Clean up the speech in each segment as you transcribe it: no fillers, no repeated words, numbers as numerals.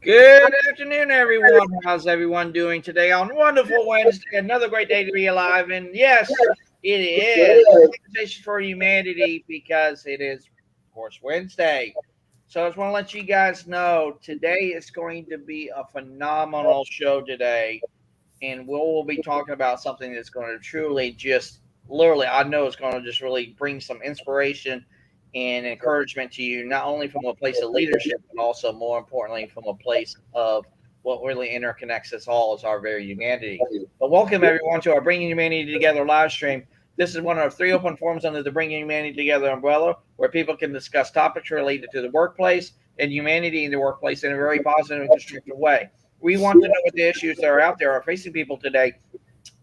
Good afternoon, everyone. How's everyone doing today on wonderful Wednesday? Another great day to be alive. And yes, it is a conversation for humanity because it is, of course, Wednesday. So I just want to let you guys know today is going to be a phenomenal show today. And we'll be talking about something that's going to truly just literally, I know it's going to just really bring some inspiration and encouragement to you, not only from a place of leadership, but also more importantly, from a place of what really interconnects us all as our very humanity. But welcome everyone to our Bringing Humanity Together live stream. This is one of 3 open forums under the Bringing Humanity Together umbrella, where people can discuss topics related to the workplace and humanity in the workplace in a very positive and constructive way. We want to know what the issues that are out there are facing people today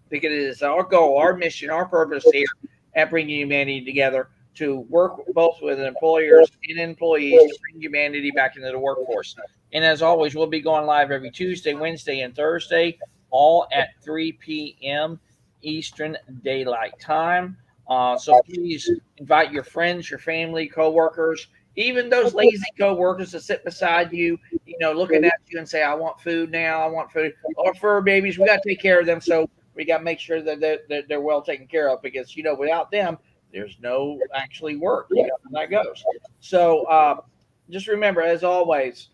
because it is our goal, our mission, our purpose here at Bringing Humanity Together to work both with employers and employees to bring humanity back into the workforce. And as always, we'll be going live every Tuesday, Wednesday, and Thursday, all at 3 p.m. Eastern Daylight Time. So please invite your friends, your family, coworkers, even those lazy coworkers that sit beside you, looking at you and say, I want food now, I want food. Or fur babies, we got to take care of them. So we got to make sure that they're well taken care of because, without them, there's no actually work. How that goes. So just remember, as always,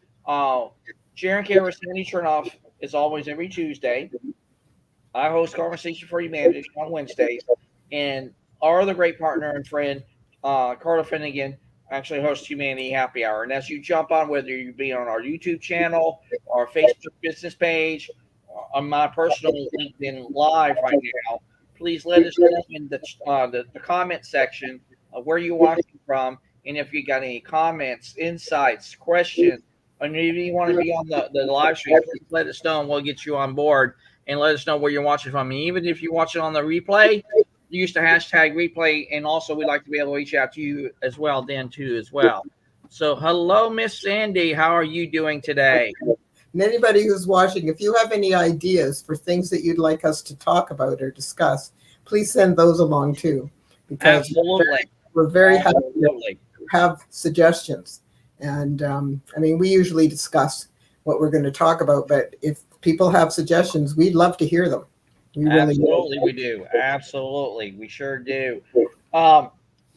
Sharon Care with Sandy Chernoff is always every Tuesday. I host Conversation for Humanity on Wednesdays. And our other great partner and friend, Carla Finnegan, actually hosts Humanity Happy Hour. And as you jump on, whether you be on our YouTube channel, our Facebook business page, on my personal LinkedIn Live right now, please let us know in the comment section of where you're watching from. And if you got any comments, insights, questions, and if you want to be on the live stream, please let us know and we'll get you on board and let us know where you're watching from. And even if you watch it on the replay, use the hashtag replay. And also, we'd like to be able to reach out to you as well, then, too, as well. So, hello, Miss Sandy. How are you doing today? And anybody who's watching, if you have any ideas for things that you'd like us to talk about or discuss, please send those along too, because Absolutely. we're very happy to have suggestions. And we usually discuss what we're going to talk about, but if people have suggestions, we'd love to hear them. Absolutely, we do. Absolutely, we sure do.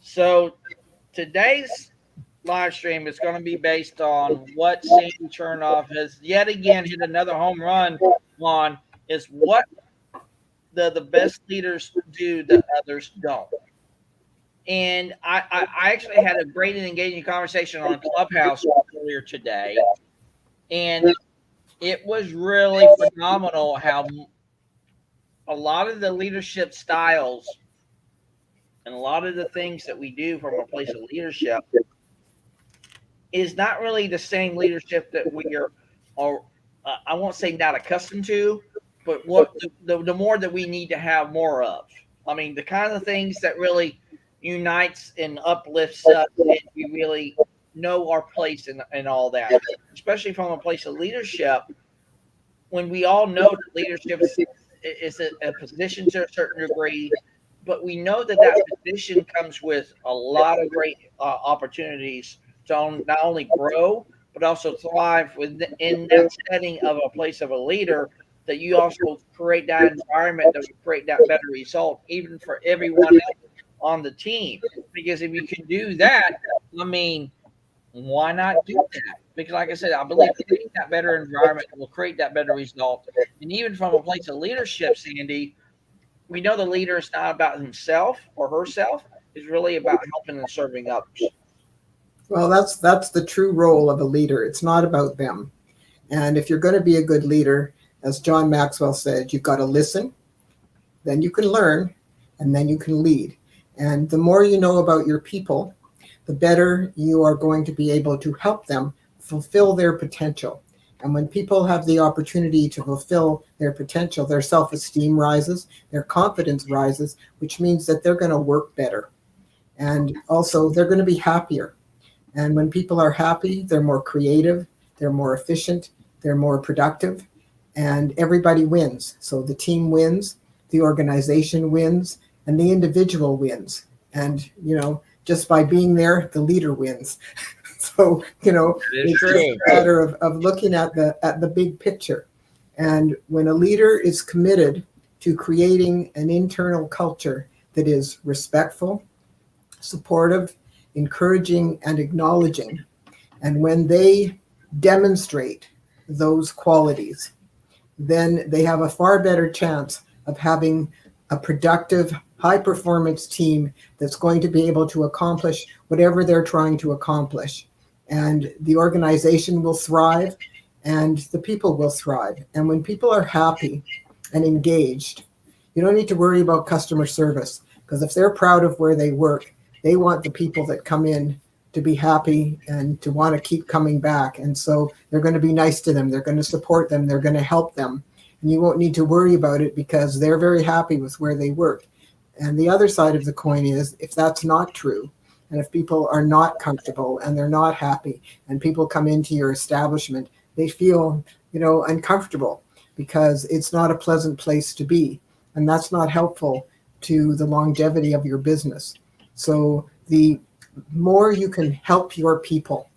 So today's live stream is going to be based on what Sandy Chernoff has yet again hit another home run on, is what the best leaders do that others don't. And I actually had a great and engaging conversation on Clubhouse earlier today, and it was really phenomenal how a lot of the leadership styles and a lot of the things that we do from a place of leadership is not really the same leadership that we are, or I won't say not accustomed to, but what the more that we need to have more of. I mean, the kind of things that really unites and uplifts us, and we really know our place in all that, especially from a place of leadership, when we all know that leadership is a position to a certain degree, but we know that position comes with a lot of great opportunities to not only grow, but also thrive in that setting of a place of a leader, that you also create that environment that will create that better result, even for everyone else on the team. Because if you can do that, why not do that? Because like I said, I believe creating that better environment will create that better result. And even from a place of leadership, Sandy, we know the leader is not about himself or herself. It's really about helping and serving others. Well, that's the true role of a leader. It's not about them. And if you're going to be a good leader, as John Maxwell said, you've got to listen, then you can learn, and then you can lead. And the more you know about your people, the better you are going to be able to help them fulfill their potential. And when people have the opportunity to fulfill their potential, their self-esteem rises, their confidence rises, which means that they're going to work better. And also they're going to be happier. And when people are happy, they're more creative, they're more efficient, they're more productive, and everybody wins. So the team wins, the organization wins, and the individual wins. And, just by being there, the leader wins. So, It is it's true. just a matter of looking at the big picture. And when a leader is committed to creating an internal culture that is respectful, supportive, encouraging, and acknowledging, and when they demonstrate those qualities, then they have a far better chance of having a productive, high performance team that's going to be able to accomplish whatever they're trying to accomplish. And the organization will thrive and the people will thrive. And when people are happy and engaged, you don't need to worry about customer service, because if they're proud of where they work, they want the people that come in to be happy and to want to keep coming back. And so they're going to be nice to them. They're going to support them. They're going to help them. And you won't need to worry about it because they're very happy with where they work. And the other side of the coin is, if that's not true, and if people are not comfortable and they're not happy, and people come into your establishment, they feel, uncomfortable because it's not a pleasant place to be. And that's not helpful to the longevity of your business. So the more you can help your people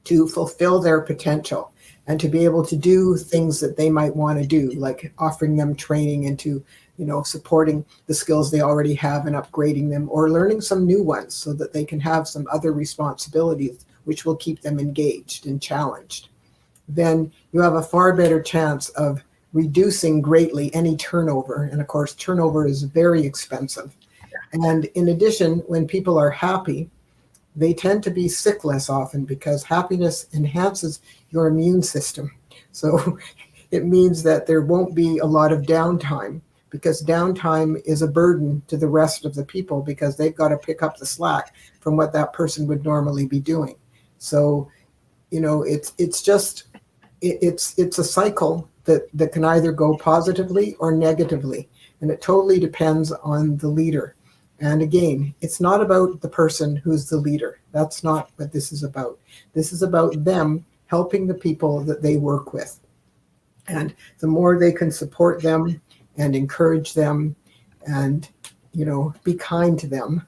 to fulfill their potential and to be able to do things that they might want to do, like offering them training into, supporting the skills they already have and upgrading them, or learning some new ones so that they can have some other responsibilities which will keep them engaged and challenged, then you have a far better chance of reducing greatly any turnover. And of course, turnover is very expensive. And in addition, when people are happy, they tend to be sick less often because happiness enhances your immune system. So it means that there won't be a lot of downtime, because downtime is a burden to the rest of the people because they've got to pick up the slack from what that person would normally be doing. So, it's a cycle that can either go positively or negatively, and it totally depends on the leader. And again, it's not about the person who's the leader. That's not what this is about. This is about them helping the people that they work with. And the more they can support them and encourage them and, be kind to them,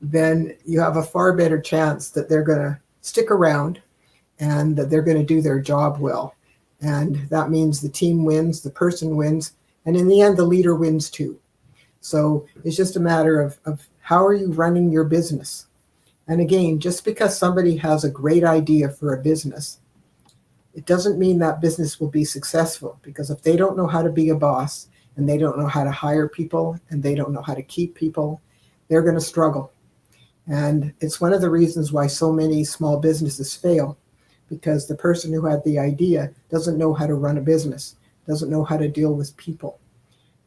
then you have a far better chance that they're going to stick around and that they're going to do their job well. And that means the team wins, the person wins, and in the end, the leader wins too. So it's just a matter of how are you running your business? And again, just because somebody has a great idea for a business, it doesn't mean that business will be successful, because if they don't know how to be a boss and they don't know how to hire people and they don't know how to keep people, they're going to struggle. And it's one of the reasons why so many small businesses fail, because the person who had the idea doesn't know how to run a business, doesn't know how to deal with people.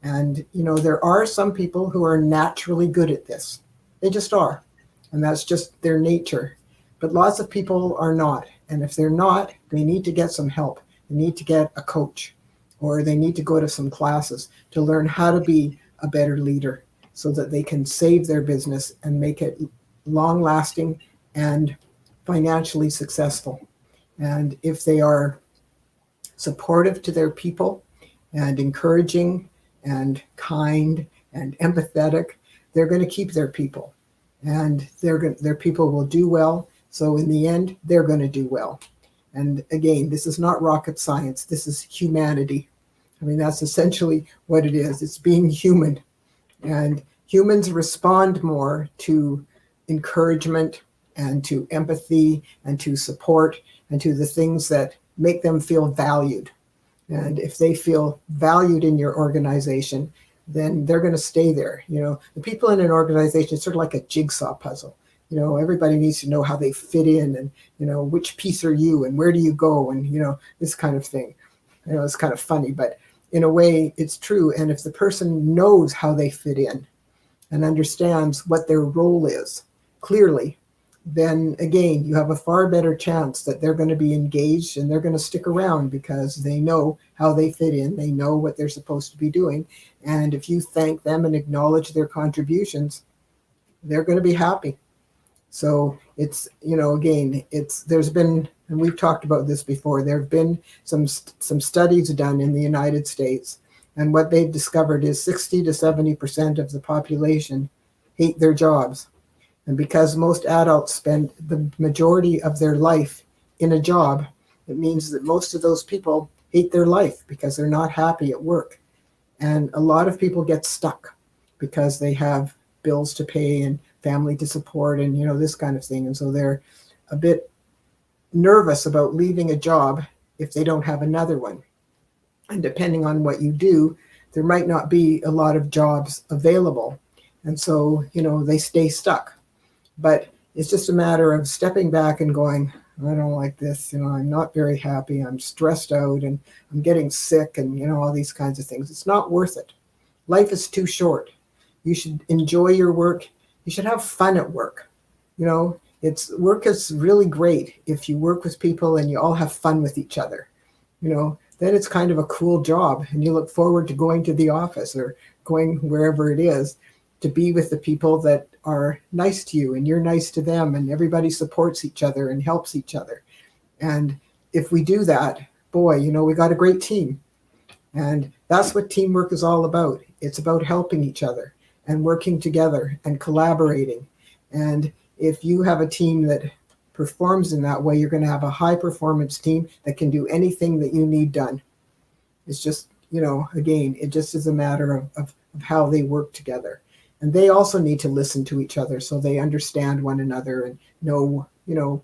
And, there are some people who are naturally good at this. They just are. And that's just their nature. But lots of people are not. And if they're not, they need to get some help. They need to get a coach, or they need to go to some classes to learn how to be a better leader so that they can save their business and make it long lasting and financially successful. And if they are supportive to their people and encouraging and kind and empathetic, they're going to keep their people, and their people will do well. So in the end, they're going to do well. And again, this is not rocket science. This is humanity. I mean, that's essentially what it is. It's being human. And humans respond more to encouragement and to empathy and to support and to the things that make them feel valued. And if they feel valued in your organization, then they're going to stay there. The people in an organization is sort of like a jigsaw puzzle. Everybody needs to know how they fit in, and, which piece are you and where do you go, and, this kind of thing. It's kind of funny, but in a way it's true. And if the person knows how they fit in and understands what their role is clearly, then again, you have a far better chance that they're going to be engaged and they're going to stick around because they know how they fit in. They know what they're supposed to be doing. And if you thank them and acknowledge their contributions, they're going to be happy. So it's, there's been, and we've talked about this before, there have been some studies done in the United States. And what they've discovered is 60 to 70% of the population hate their jobs. And because most adults spend the majority of their life in a job, it means that most of those people hate their life because they're not happy at work. And a lot of people get stuck because they have bills to pay and family to support and this kind of thing. And so they're a bit nervous about leaving a job if they don't have another one. And depending on what you do, there might not be a lot of jobs available. And so, they stay stuck. But it's just a matter of stepping back and going, I don't like this, I'm not very happy, I'm stressed out, and I'm getting sick, and all these kinds of things. It's not worth it. Life is too short. You should enjoy your work. You should have fun at work. Work is really great if you work with people and you all have fun with each other. Then it's kind of a cool job, and you look forward to going to the office or going wherever it is to be with the people that are nice to you and you're nice to them, and everybody supports each other and helps each other. And if we do that, boy, we got a great team. And that's what teamwork is all about. It's about helping each other and working together and collaborating. And if you have a team that performs in that way, you're going to have a high performance team that can do anything that you need done. It's just, again, it just is a matter of how they work together. And they also need to listen to each other so they understand one another and know,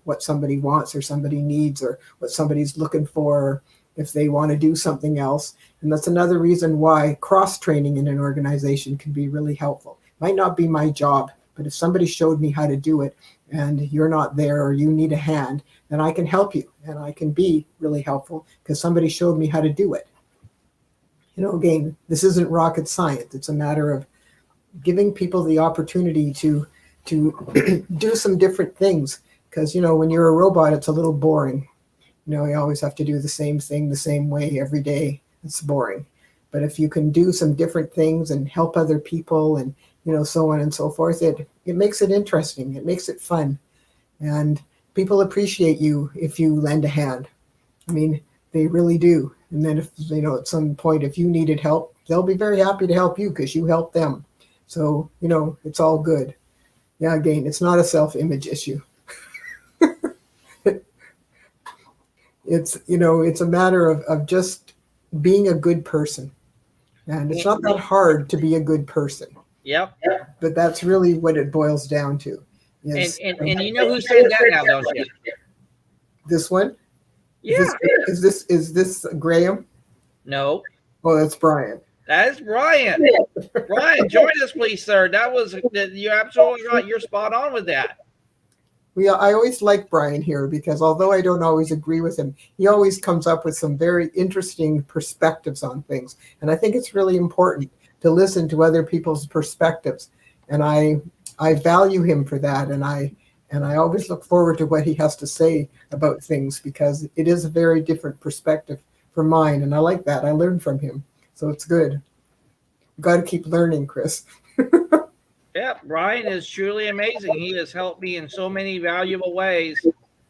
what somebody wants or somebody needs or what somebody's looking for, if they want to do something else. And that's another reason why cross-training in an organization can be really helpful. It might not be my job, but if somebody showed me how to do it and you're not there or you need a hand, then I can help you and I can be really helpful because somebody showed me how to do it. Again, this isn't rocket science. It's a matter of giving people the opportunity to do some different things. Because, when you're a robot, it's a little boring. You always have to do the same thing the same way every day. It's boring. But if you can do some different things and help other people and, so on and so forth, it makes it interesting. It makes it fun. And people appreciate you if you lend a hand. I mean, they really do. And then if, at some point, if you needed help, they'll be very happy to help you because you helped them. So, it's all good. Yeah, again, it's not a self-image issue. It's a matter of just being a good person. And it's not that hard to be a good person. Yep. But that's really what it boils down to. And you know who said that now, don't you? This one? Yeah. Is this Graham? No. Oh, that's Brian. That is Brian. Brian, join us, please, sir. You're absolutely right. You're spot on with that. I always like Brian here because although I don't always agree with him, he always comes up with some very interesting perspectives on things. And I think it's really important to listen to other people's perspectives. And I value him for that. And I always look forward to what he has to say about things because it is a very different perspective from mine. And I like that. I learn from him. So it's good. You've got to keep learning, Chris. Yeah, Brian is truly amazing. He has helped me in so many valuable ways.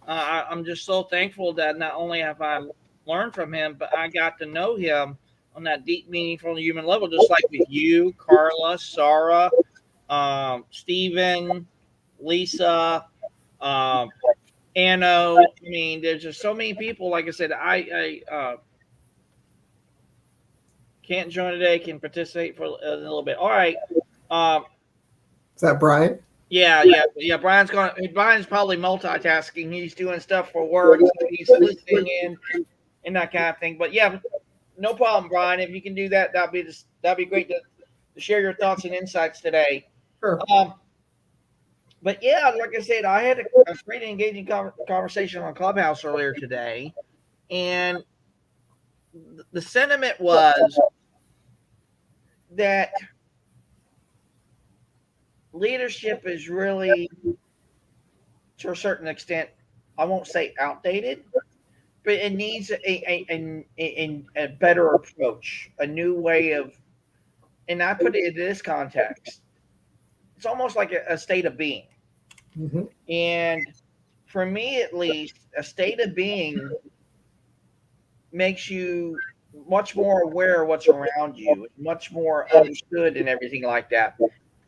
I'm just so thankful that not only have I learned from him, but I got to know him on that deep, meaningful human level, just like with you, Carla, Sarah, Stephen, Lisa, Anno. I mean, there's just so many people. Like I said, I can't join today, can participate for a little bit. All right. Is that Brian? Yeah. Brian's probably multitasking. He's doing stuff for work. He's listening in and that kind of thing. But yeah, no problem, Brian. If you can do that, that'd be great to share your thoughts and insights today. Sure. But yeah, like I said, I had a great engaging conversation on Clubhouse earlier today, and the sentiment was that leadership is really, to a certain extent, I won't say outdated, but it needs a better approach, a new way of, and I put it in this context. It's almost like a state of being. Mm-hmm. And for me, at least, a state of being makes you much more aware of what's around you, much more understood and everything like that.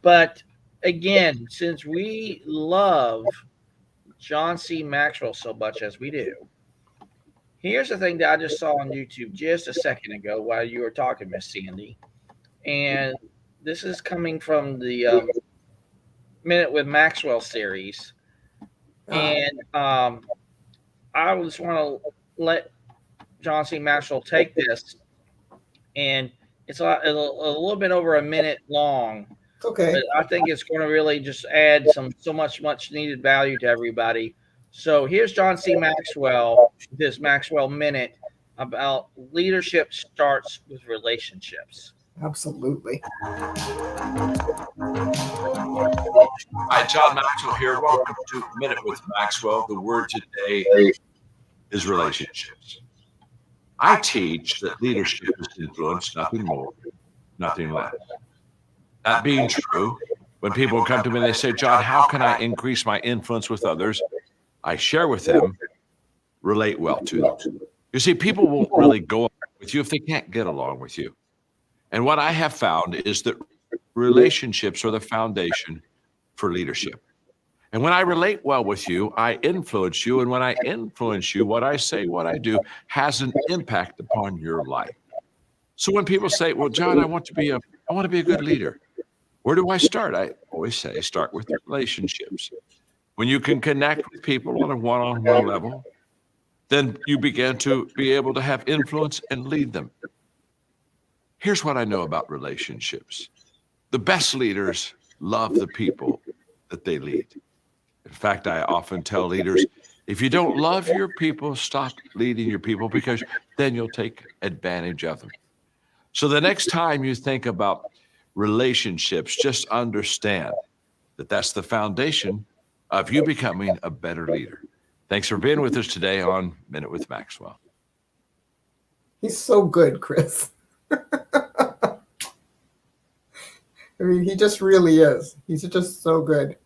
But again, since we love John C. Maxwell so much as we do, here's the thing that I just saw on YouTube just a second ago while you were talking, Miss Sandy. And this is coming from the Minute with Maxwell series. Uh, And I just want to let John C. Maxwell take this. And it's a little bit over a minute long, but okay. I think it's going to really just add so much needed value to everybody. So here's John C. Maxwell, this Maxwell Minute about leadership starts with relationships. Absolutely. Hi, John Maxwell here. Welcome to Minute with Maxwell. The word today is relationships. I teach that leadership is influence, nothing more, nothing less. That being true, when people come to me and they say, John, how can I increase my influence with others? I share with them, relate well to them. You see, people won't really go along with you if they can't get along with you. And what I have found is that relationships are the foundation for leadership. And when I relate well with you, I influence you. And when I influence you, what I say, what I do has an impact upon your life. So when people say, well, John, I want to be a good leader. Where do I start? I always say, start with relationships. When you can connect with people on a one-on-one level, then you begin to be able to have influence and lead them. Here's what I know about relationships. The best leaders love the people that they lead. In fact, I often tell leaders, if you don't love your people, stop leading your people, because then you'll take advantage of them. So the next time you think about relationships, just understand that that's the foundation of you becoming a better leader. Thanks for being with us today on Minute with Maxwell. He's so good, Chris. I mean, he just really is. He's just so good.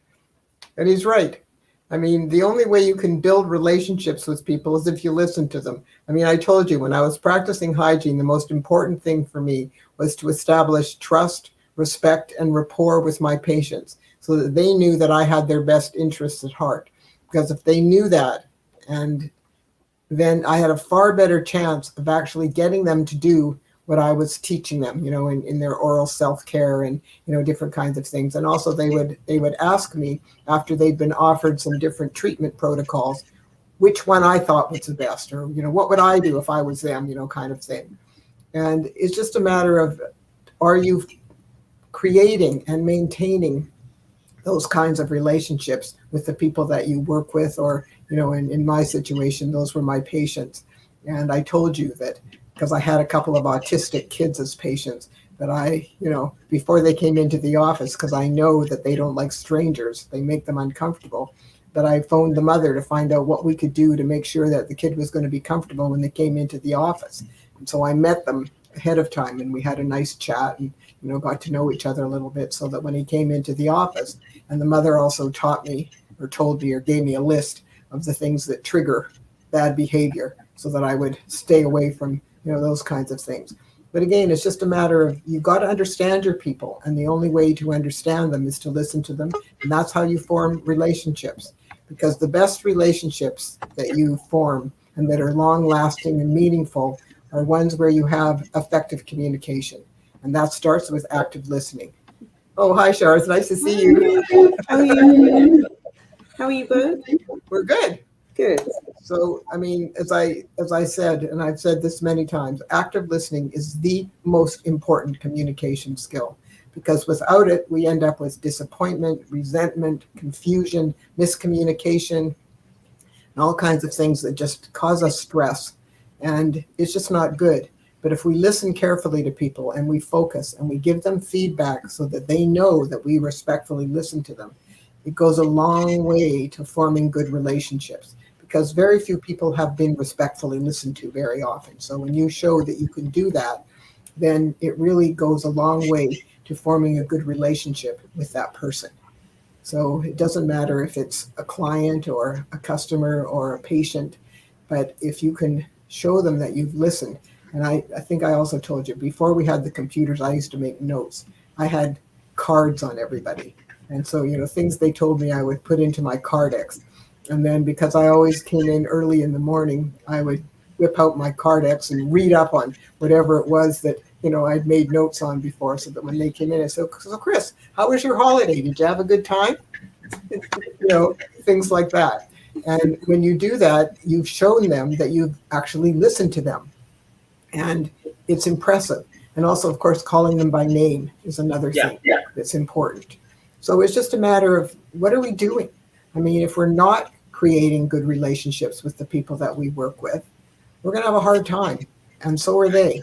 And he's right. I mean, the only way you can build relationships with people is if you listen to them. I mean, I told you when I was practicing hygiene, the most important thing for me was to establish trust, respect, and rapport with my patients so that they knew that I had their best interests at heart. Because if they knew that, and then I had a far better chance of actually getting them to do what I was teaching them, in their oral self-care and, different kinds of things. And also they would ask me after they'd been offered some different treatment protocols, which one I thought was the best, or, what would I do if I was them, kind of thing. And it's just a matter of, are you creating and maintaining those kinds of relationships with the people that you work with, or, in my situation, those were my patients. And I told you that because I had a couple of autistic kids as patients, that I, before they came into the office, because I know that they don't like strangers, they make them uncomfortable, that I phoned the mother to find out what we could do to make sure that the kid was going to be comfortable when they came into the office. And so I met them ahead of time, and we had a nice chat and, got to know each other a little bit, so that when he came into the office, and the mother also taught me or told me or gave me a list of the things that trigger bad behavior so that I would stay away from, those kinds of things. But again, it's just a matter of, you've got to understand your people, and the only way to understand them is to listen to them. And that's how you form relationships, because the best relationships that you form and that are long lasting and meaningful are ones where you have effective communication. And that starts with active listening. Oh, hi, Shar. It's nice to see you. How are you? How are you both? We're good. Good. So, I mean, as I said, and I've said this many times, active listening is the most important communication skill, because without it, we end up with disappointment, resentment, confusion, miscommunication, and all kinds of things that just cause us stress. And it's just not good. But if we listen carefully to people and we focus and we give them feedback so that they know that we respectfully listen to them, it goes a long way to forming good relationships, because very few people have been respectfully listened to very often. So when you show that you can do that, then it really goes a long way to forming a good relationship with that person. So it doesn't matter if it's a client or a customer or a patient, but if you can show them that you've listened. And I think I also told you, before we had the computers, I used to make notes. I had cards on everybody. And so, things they told me I would put into my Cardex. And then because I always came in early in the morning, I would whip out my Cardex and read up on whatever it was that, I'd made notes on before, so that when they came in, I said, so Chris, how was your holiday? Did you have a good time? Things like that. And when you do that, you've shown them that you've actually listened to them. And it's impressive. And also, of course, calling them by name is another thing that's important. So it's just a matter of, what are we doing? I mean, if we're not creating good relationships with the people that we work with, we're going to have a hard time. And so are they.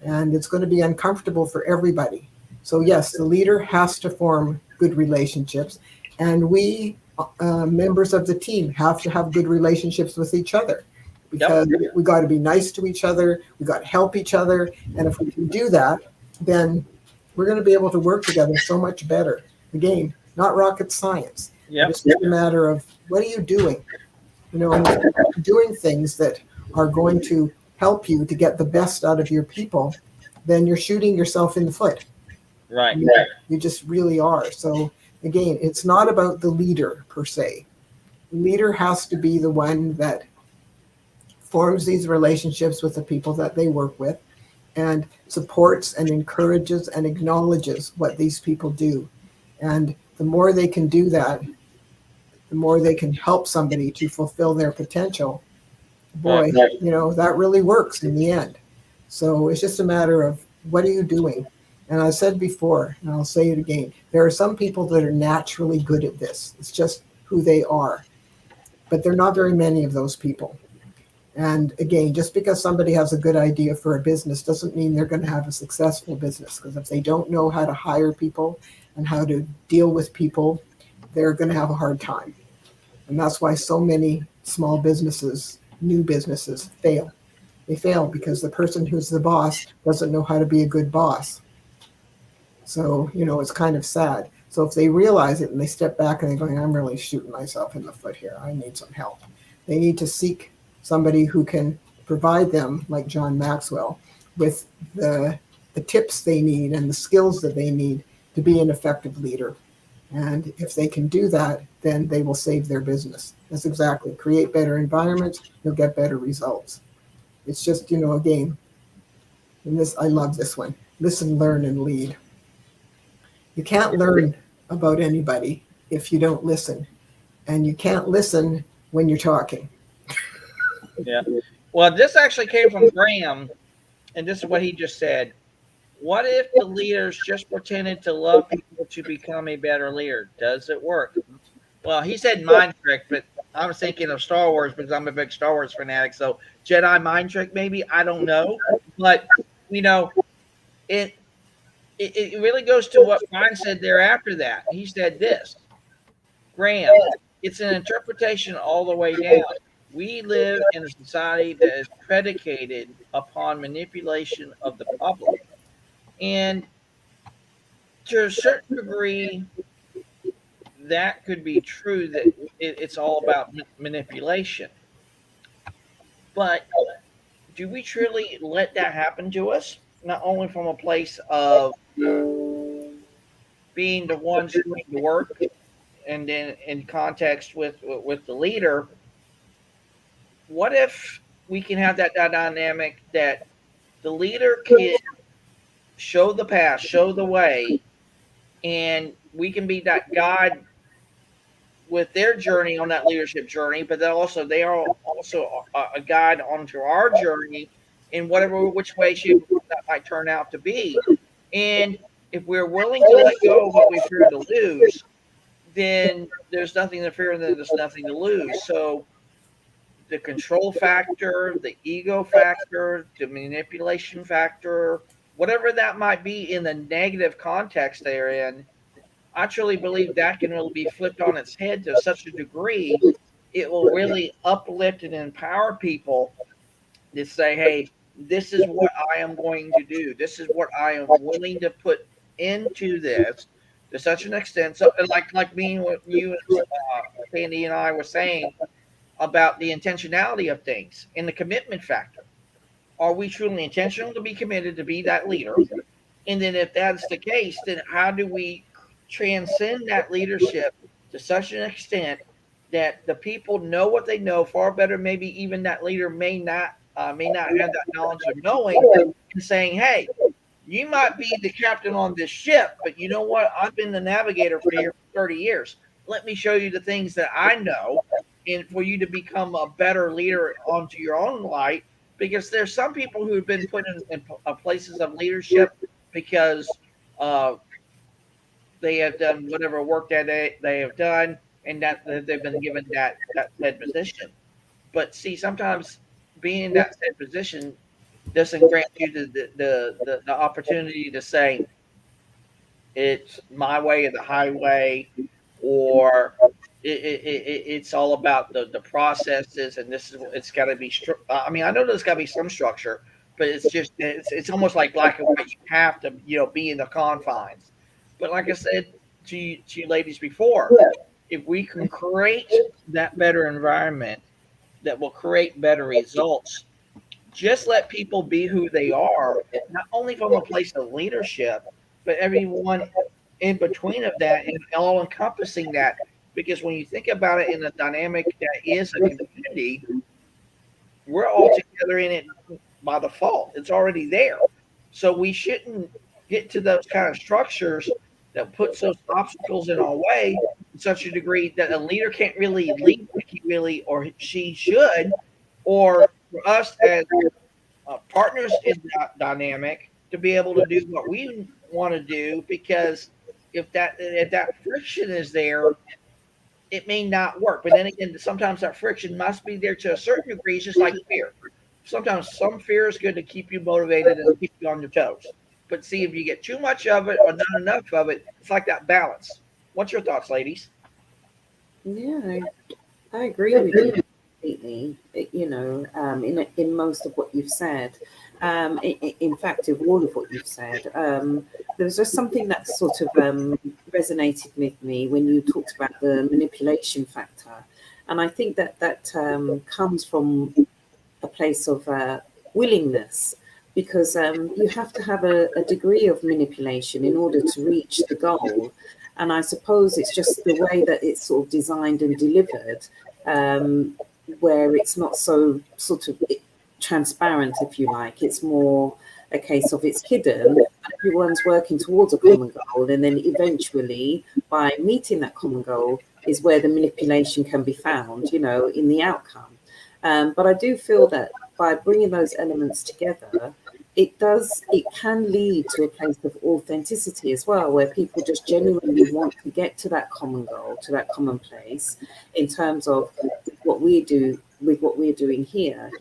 And it's going to be uncomfortable for everybody. So yes, the leader has to form good relationships. And we, members of the team, have to have good relationships with each other. Because we got to be nice to each other. We got to help each other. And if we can do that, then we're going to be able to work together so much better. Again, not rocket science. It's just a matter of, what are you doing? And if you're doing things that are going to help you to get the best out of your people, then you're shooting yourself in the foot. Right. You just really are. So again, it's not about the leader per se. The leader has to be the one that forms these relationships with the people that they work with, and supports and encourages and acknowledges what these people do. And the more they can do that, the more they can help somebody to fulfill their potential. Boy, that really works in the end. So it's just a matter of, what are you doing? And I said before, and I'll say it again, there are some people that are naturally good at this. It's just who they are. But there are not very many of those people. And again, just because somebody has a good idea for a business doesn't mean they're going to have a successful business. Because if they don't know how to hire people and how to deal with people, they're going to have a hard time. And that's why so many small businesses, new businesses, fail. They fail because the person who's the boss doesn't know how to be a good boss. So, it's kind of sad. So if they realize it and they step back and they're going, I'm really shooting myself in the foot here, I need some help, they need to seek somebody who can provide them, like John Maxwell, with the tips they need and the skills that they need to be an effective leader. And if they can do that, then they will save their business. That's exactly. Create better environments, you'll get better results. It's just, again, and this, I love this one. Listen, learn, and lead. You can't learn about anybody if you don't listen. And you can't listen when you're talking. Yeah. Well, this actually came from Graham, and this is what he just said. What if the leaders just pretended to love people to become a better leader? Does it work? Well, he said mind trick, but I was thinking of Star Wars because I'm a big Star Wars fanatic. So Jedi mind trick, maybe, I don't know, but it really goes to what Brian said there after that. He said this, Graham, it's an interpretation all the way down. We live in a society that is predicated upon manipulation of the public. And to a certain degree, that could be true, that it's all about manipulation. But do we truly let that happen to us? Not only from a place of being the ones doing the work, and then in context with the leader, what if we can have that dynamic that the leader can show the path, show the way, and we can be that guide with their journey on that leadership journey, but they are also a guide onto our journey in which way, shape, or form that might turn out to be. And if we're willing to let go of what we fear to lose, then there's nothing to fear and then there's nothing to lose. So the control factor, the ego factor, the manipulation factor, whatever that might be in the negative context they're in, I truly believe that can really be flipped on its head to such a degree, it will really uplift and empower people to say, hey, this is what I am going to do. This is what I am willing to put into this to such an extent. So like me and what you, Sandy, and I were saying about the intentionality of things and the commitment factor. Are we truly intentional to be committed to be that leader? And then if that's the case, then how do we transcend that leadership to such an extent that the people know what they know far better. Maybe even that leader may not have that knowledge of knowing, and saying, "Hey, you might be the captain on this ship, but you know what? I've been the navigator for here for 30 years. Let me show you the things that I know, and for you to become a better leader onto your own light." Because there's some people who have been put in places of leadership because uh, they have done whatever work that they have done, and that they've been given that said position. But see, sometimes being in that said position doesn't grant you the opportunity to say it's my way or the highway, or it's all about the processes, and this is it's got to be. I mean, I know there's got to be some structure, but it's almost like black and white. You have to be in the confines. But like I said to you ladies before, if we can create that better environment that will create better results, just let people be who they are, not only from a place of leadership, but everyone in between of that and all encompassing that. Because when you think about it in a dynamic that is a community, we're all together in it by default. It's already there. So we shouldn't get to those kind of structures that puts those obstacles in our way in such a degree that a leader can't really lead like he really or she should, or for us as partners in that dynamic to be able to do what we want to do. Because if that friction is there, it may not work. But then again, sometimes that friction must be there to a certain degree. It's just like fear. Sometimes some fear is good to keep you motivated and keep you on your toes. But see, if you get too much of it or not enough of it, it's like that balance. What's your thoughts, ladies? Yeah, I agree with you completely. In most of what you've said, in fact, of all of what you've said, there was just something that sort of resonated with me when you talked about the manipulation factor, and I think that comes from a place of willingness, because you have to have a degree of manipulation in order to reach the goal. And I suppose it's just the way that it's sort of designed and delivered, where it's not so sort of transparent, if you like. It's more a case of it's hidden, everyone's working towards a common goal, and then eventually, by meeting that common goal, is where the manipulation can be found, in the outcome. But I do feel that by bringing those elements together, it can lead to a place of authenticity as well, where people just genuinely want to get to that common goal, to that common place, in terms of what we do with what we're doing here.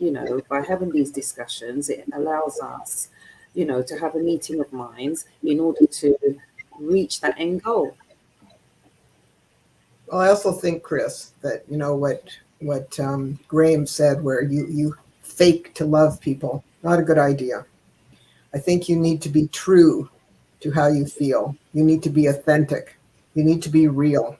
By having these discussions, it allows us, to have a meeting of minds in order to reach that end goal. Well, I also think, Chris, that what Graham said, where you fake to love people, not a good idea. I think you need to be true to how you feel. You need to be authentic. You need to be real.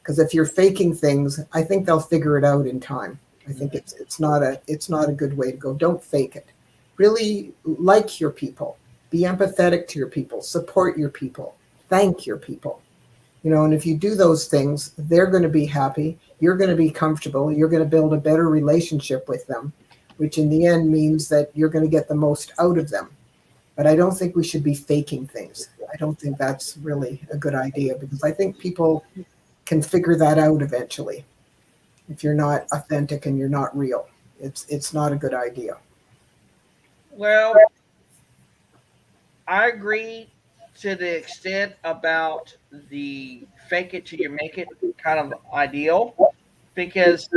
Because if you're faking things, I think they'll figure it out in time. I think it's not a good way to go. Don't fake it. Really like your people. Be empathetic to your people. Support your people. Thank your people. And if you do those things, they're going to be happy. You're going to be comfortable. You're going to build a better relationship with them, which in the end means that you're going to get the most out of them. But I don't think we should be faking things. I don't think that's really a good idea, because I think people can figure that out eventually. If you're not authentic and you're not real, it's not a good idea. Well, I agree to the extent about the fake it till you make it kind of ideal, because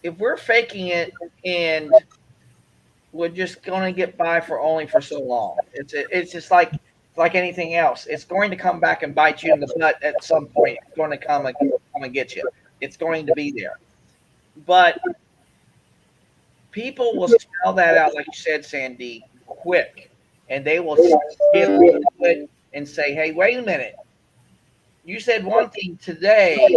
if we're faking it and we're just going to get by for so long, it's just like anything else. It's going to come back and bite you in the butt at some point. It's going to come and get you. It's going to be there. But people will smell that out, like you said, Sandy, quick. And they will get into it and say, hey, wait a minute. You said one thing today,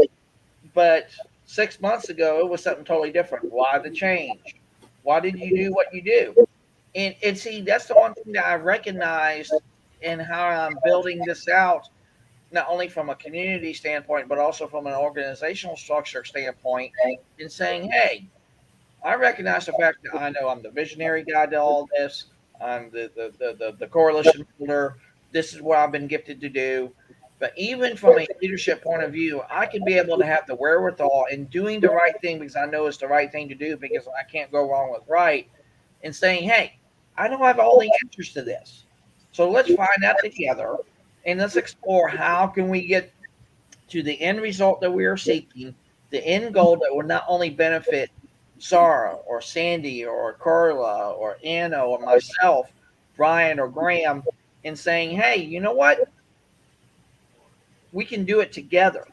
but 6 months ago, it was something totally different. Why the change? Why did you do what you do? And see, that's the one thing that I recognized in how I'm building this out not only from a community standpoint, but also from an organizational structure standpoint, in saying, hey, I recognize the fact that I know I'm the visionary guy to all this. I'm the coalition builder. This is what I've been gifted to do. But even from a leadership point of view, I can be able to have the wherewithal in doing the right thing because I know it's the right thing to do because I can't go wrong with right. And saying, hey, I don't have all the answers to this. So let's find out together and let's explore how can we get to the end result that we are seeking, the end goal that will not only benefit Sarah or Sandy or Carla or Anna or myself, Brian or Graham, in saying, hey, you know what? We can do it together.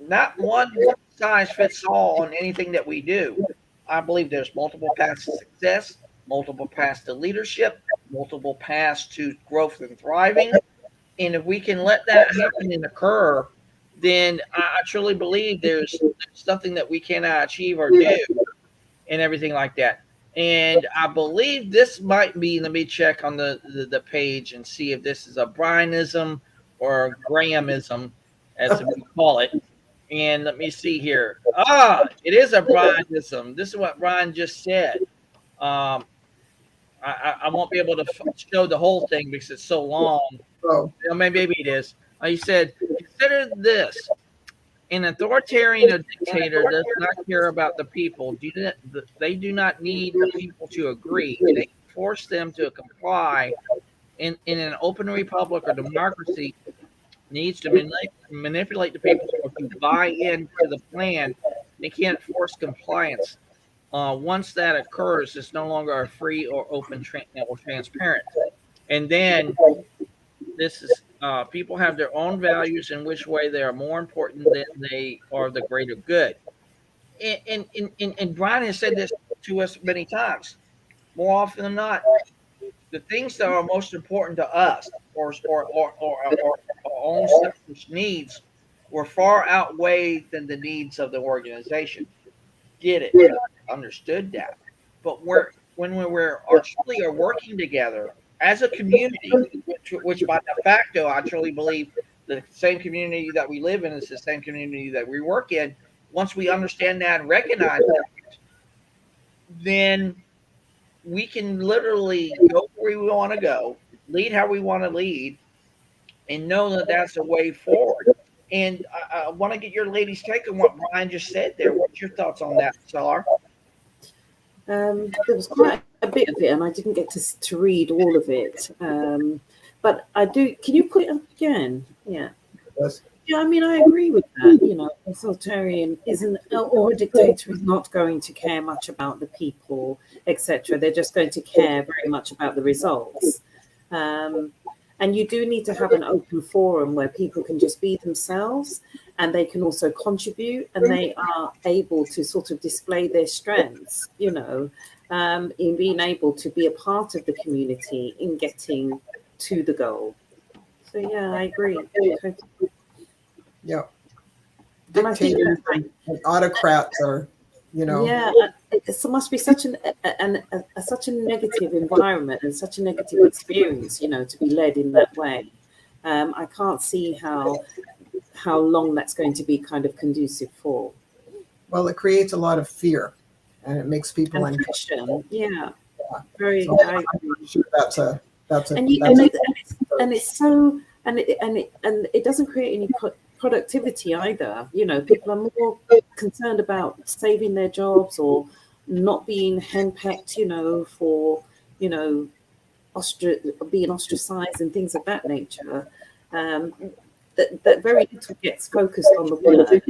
Not one size fits all on anything that we do. I believe there's multiple paths to success, multiple paths to leadership, multiple paths to growth and thriving. And if we can let that happen and occur, then I truly believe there's something that we cannot achieve or do and everything like that. And I believe this might be, let me check on the page and see if this is a Brianism or a Grahamism, as we call it. And let me see here. It is a Brianism. This is what Brian just said. I won't be able to show the whole thing because it's so long. Oh, Maybe it is. He said, consider this. An authoritarian or dictator does not care about the people. They do not need the people to agree. They force them to comply. In an open republic or democracy, needs to manipulate the people to buy into the plan. They can't force compliance. Once that occurs, it's no longer a free or open or transparent. And then this is people have their own values in which way they are more important than they are the greater good. And Brian has said this to us many times. More often than not, the things that are most important to us or our own selfish needs were far outweighed than the needs of the organization. Get it? Understood that. But when we're truly are working together as a community, which by de facto, I truly believe the same community that we live in is the same community that we work in. Once we understand that and recognize that, then we can literally go where we want to go, lead how we want to lead, and know that that's the way forward. And I want to get your ladies' take on what Brian just said there. What's your thoughts on that, Salar? There was quite a bit of it, and I didn't get to read all of it. But I do. Can you put it up again? Yeah. yes. Yeah, I mean, I agree with that. You know, authoritarian isn't, or a dictator is not going to care much about the people, etc. They're just going to care very much about the results. And you do need to have an open forum where people can just be themselves, and they can also contribute, and they are able to sort of display their strengths, you know, in being able to be a part of the community in getting to the goal. So yeah, I agree. Yeah. And I think Dictators and autocrats are, you know. yeah, it must be such such a negative environment and such a negative experience, you know, to be led in that way. I can't see how long that's going to be kind of conducive for. Well, it creates a lot of fear, and it makes people And uncomfortable. friction, yeah, very. So I I'm sure that's a and you, and, it's so and it doesn't create any productivity either. You know, people are more concerned about saving their jobs or not being henpecked, you know, for, you know, being ostracized and things of that nature. That very little gets focused on the work.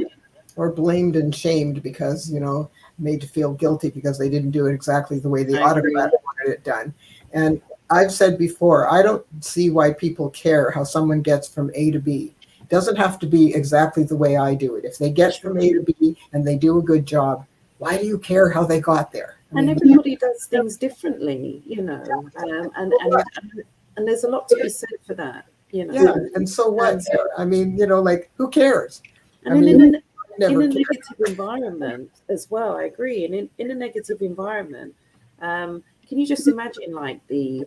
or blamed and shamed because, you know, made to feel guilty because they didn't do it exactly the way the autocrat wanted it done. And I've said before, I don't see why people care how someone gets from A to B. It doesn't have to be exactly the way I do it. If they get from A to B and they do a good job, why do you care how they got there? And everybody does things differently, you know, and there's a lot to be said for that, you know. Yeah, and so what? I mean, you know, like, who cares? And in a negative environment as well, I agree. And in a negative environment, can you just imagine like the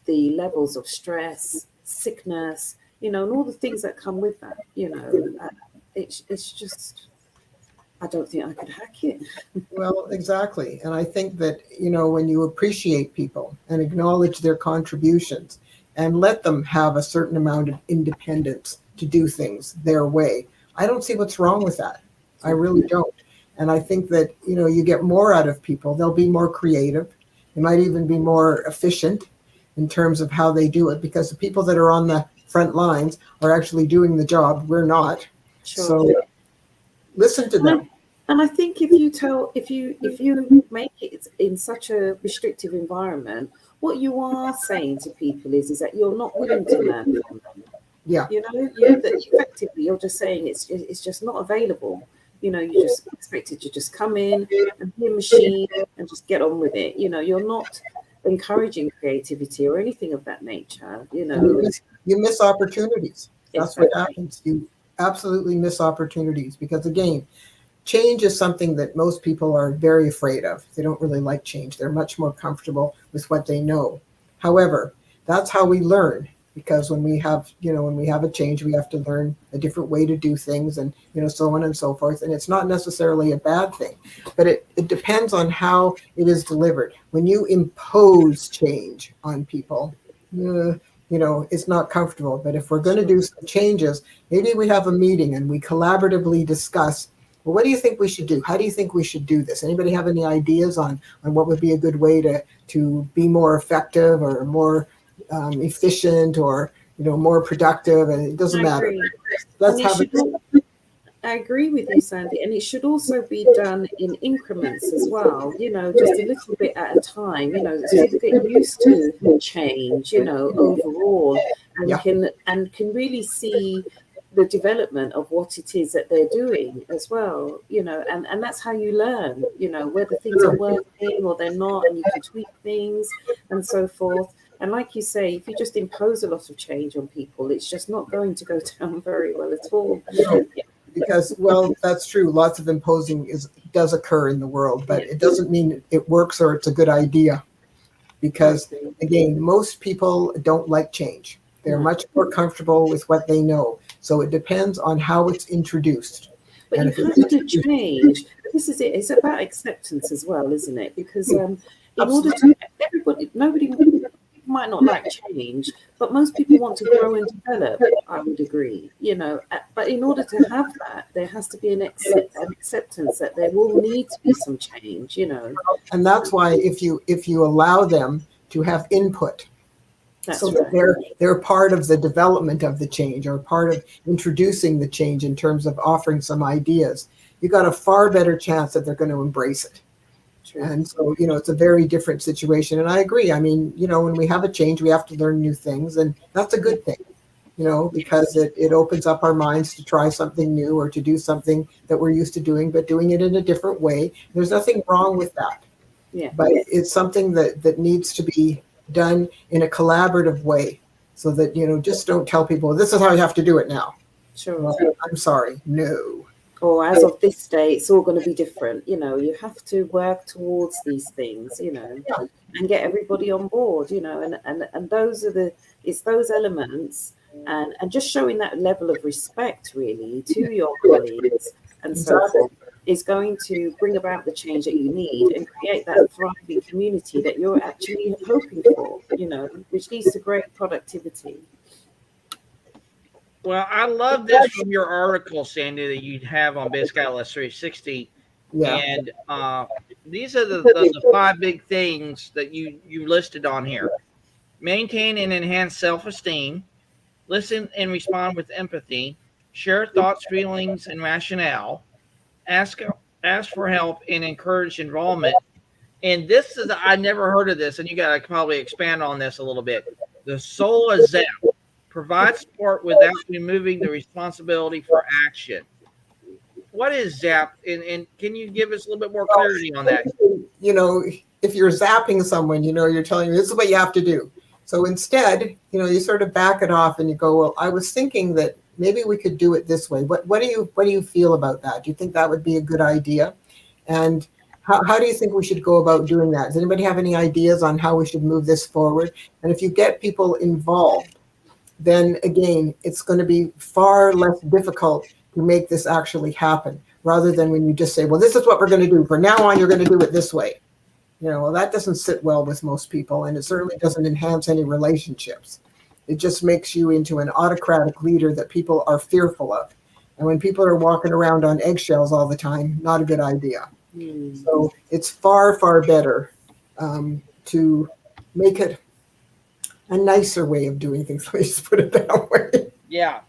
levels of stress, sickness, and all the things that come with that. It's just, I don't think I could hack it. Well, exactly. And I think that, when you appreciate people and acknowledge their contributions and let them have a certain amount of independence to do things their way, I don't see what's wrong with that. I really don't. And I think that, you get more out of people. They'll be more creative. They might even be more efficient in terms of how they do it, because the people that are on the front lines are actually doing the job. We're not. Sure. So listen to them. And I think if you make it in such a restrictive environment, what you are saying to people is that you're not willing to learn from them. Yeah. Effectively, you're just saying it's just not available. You just expected to just come in and be a machine and just get on with it. You're not encouraging creativity or anything of that nature. You miss opportunities. That's Exactly. what happens. You absolutely miss opportunities, because again, change is something that most people are very afraid of. They don't really like change. They're much more comfortable with what they know. However, that's how we learn, because when we have a change, we have to learn a different way to do things, and so on and so forth. And it's not necessarily a bad thing, but it depends on how it is delivered. When you impose change on people, it's not comfortable. But if we're going to do some changes, maybe we have a meeting and we collaboratively discuss, well, what do you think we should do? How do you think we should do this? Anybody have any ideas on what would be a good way to be more effective or more efficient or more productive? And it doesn't matter. Let's have it. I agree with you, Sandy, and it should also be done in increments as well. Just a little bit at a time. So people get used to change. Overall, and can really see the development of what it is that they're doing as well, and that's how you learn, whether things are working or they're not, and you can tweak things and so forth. And like you say, if you just impose a lot of change on people, it's just not going to go down very well at all. Because, well, that's true. Lots of imposing does occur in the world, but it doesn't mean it works or it's a good idea. Because again, most people don't like change. They're much more comfortable with what they know. So it depends on how it's introduced. But you have to change. This is it. It's about acceptance as well, isn't it? Because in order to nobody might not like change, but most people want to grow and develop, I would agree, but in order to have that, there has to be an acceptance that there will need to be some change, And that's why if you allow them to have input, that they're part of the development of the change, or part of introducing the change in terms of offering some ideas, you got a far better chance that they're going to embrace it. True. And so, it's a very different situation. And I agree. I mean, when we have a change, we have to learn new things, and that's a good thing, because it opens up our minds to try something new or to do something that we're used to doing, but doing it in a different way. There's nothing wrong with that. Yeah. But it's something that needs to be done in a collaborative way, so that just don't tell people this is how you have to do it now. Sure. Well, I'm sorry, no. Or as of this day, it's all going to be different. You have to work towards these things, and get everybody on board, and those are it's those elements, and just showing that level of respect really to your colleagues and so forth is going to bring about the change that you need and create that thriving community that you're actually hoping for, which leads to great productivity. Well, I love this from your article, Sandy, that you have on Biz Catalyst 360. Yeah. And these are the 5 big things that you listed on here. Maintain and enhance self-esteem. Listen and respond with empathy. Share thoughts, feelings, and rationale. Ask for help and encourage involvement. And this is, I never heard of this, and you got to probably expand on this a little bit. The soul of ZAP. Provide support without removing the responsibility for action. What is ZAP? And can you give us a little bit more clarity on that? If you're zapping someone, you're telling them this is what you have to do. So instead, you sort of back it off and you go, well, I was thinking that maybe we could do it this way. What do you feel about that? Do you think that would be a good idea? And how do you think we should go about doing that? Does anybody have any ideas on how we should move this forward? And if you get people involved, then again, it's going to be far less difficult to make this actually happen, rather than when you just say, well, this is what we're going to do. From now on, you're going to do it this way. Well, that doesn't sit well with most people, and it certainly doesn't enhance any relationships. It just makes you into an autocratic leader that people are fearful of. And when people are walking around on eggshells all the time, not a good idea. So it's far, far better to make it a nicer way of doing things. Let me just put it that way. Yeah.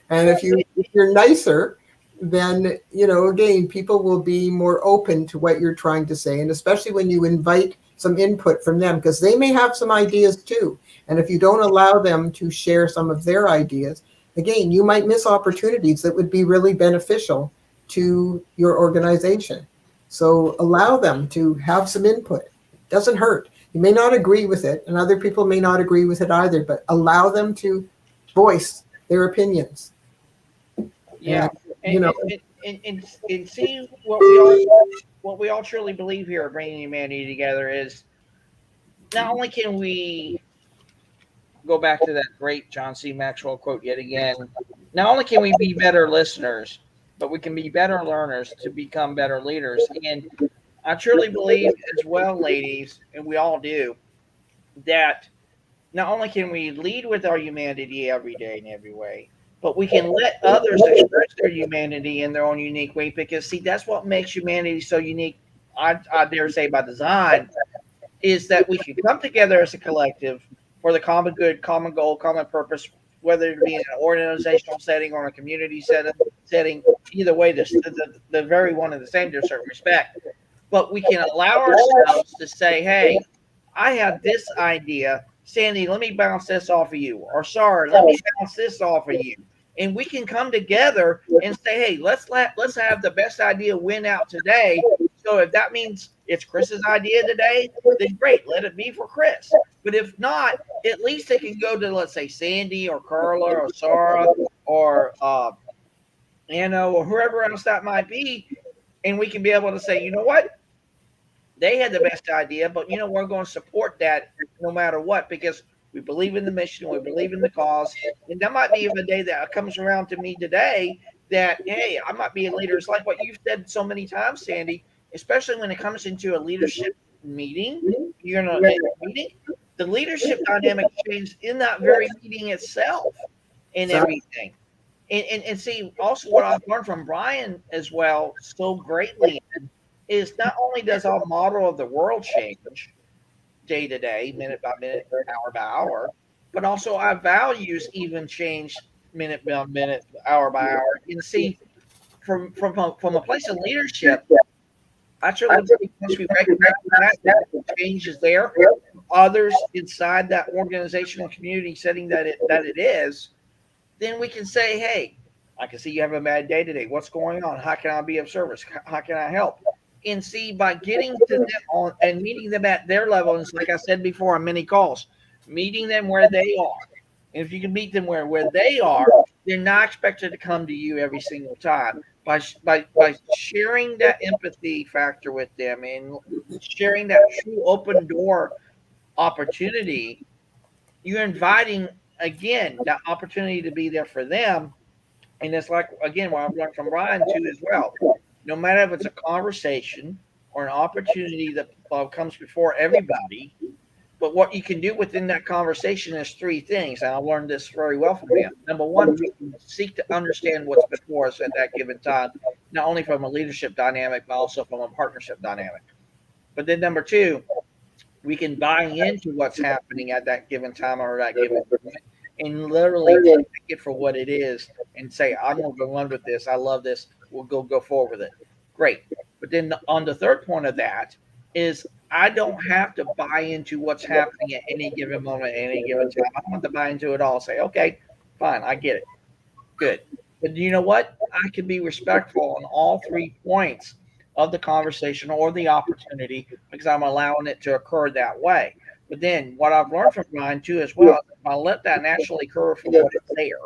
And if you're nicer, then, again, people will be more open to what you're trying to say. And especially when you invite some input from them, because they may have some ideas too. And if you don't allow them to share some of their ideas, again, you might miss opportunities that would be really beneficial to your organization. So allow them to have some input. It doesn't hurt. You may not agree with it, and other people may not agree with it either, but allow them to voice their opinions. Yeah. And See what we all truly believe here, bringing humanity together, is not only can we go back to that great John C. Maxwell quote yet again, not only can we be better listeners, but we can be better learners to become better leaders. And I truly believe as well, ladies, and we all do, that not only can we lead with our humanity every day in every way, but we can let others express their humanity in their own unique way. Because, see, that's what makes humanity so unique, I dare say by design, is that we can come together as a collective for the common good, common goal, common purpose, whether it be in an organizational setting or a community setting. Either way, the very one and the same to a certain respect. But we can allow ourselves to say, hey, I have this idea. Sandy, let me bounce this off of you. Or Sarah, let me bounce this off of you. And we can come together and say, hey, let's have the best idea win out today. So if that means it's Chris's idea today, then great, let it be for Chris. But if not, at least it can go to, let's say, Sandy or Carla or Sarah or Anna or whoever else that might be, and we can be able to say, you know what? They had the best idea, but we're going to support that no matter what, because we believe in the mission, we believe in the cause. And that might be even a day that comes around to me today that, hey, I might be a leader. It's like what you've said so many times, Sandy, especially when it comes into a leadership meeting. You're in a meeting, the leadership dynamic changes in that very meeting itself and everything. And see, also what I've learned from Brian as well so greatly is not only does our model of the world change day to day, minute by minute, hour by hour, but also our values even change minute by minute, hour by hour. And see, from a place of leadership, I truly believe once we recognize that change is there, others inside that organizational community setting that it is, then we can say, hey, I can see you have a bad day today. What's going on? How can I be of service? How can I help? And see, by getting to them on and meeting them at their level, and like I said before on many calls, meeting them where they are. And if you can meet them where they are, they're not expected to come to you every single time. By sharing that empathy factor with them and sharing that true open door opportunity, you're inviting, again, that opportunity to be there for them. And it's like, again, what I've learned from Brian too as well. No matter if it's a conversation or an opportunity that comes before everybody, but what you can do within that conversation is three things. And I learned this very well from him. Number one, we can seek to understand what's before us at that given time, not only from a leadership dynamic, but also from a partnership dynamic. But then number two, we can buy into what's happening at that given time or that given moment and literally take it for what it is and say, I'm going to go run with this. I love this. We'll go forward with it. Great. But then on the third point of that is I don't have to buy into what's happening at any given moment, at any given time. I don't have to buy into it all. Say, okay, fine, I get it. Good. But you know what? I can be respectful on all 3 points of the conversation or the opportunity because I'm allowing it to occur that way. But then what I've learned from Brian too as well, if I let that naturally occur for what it's there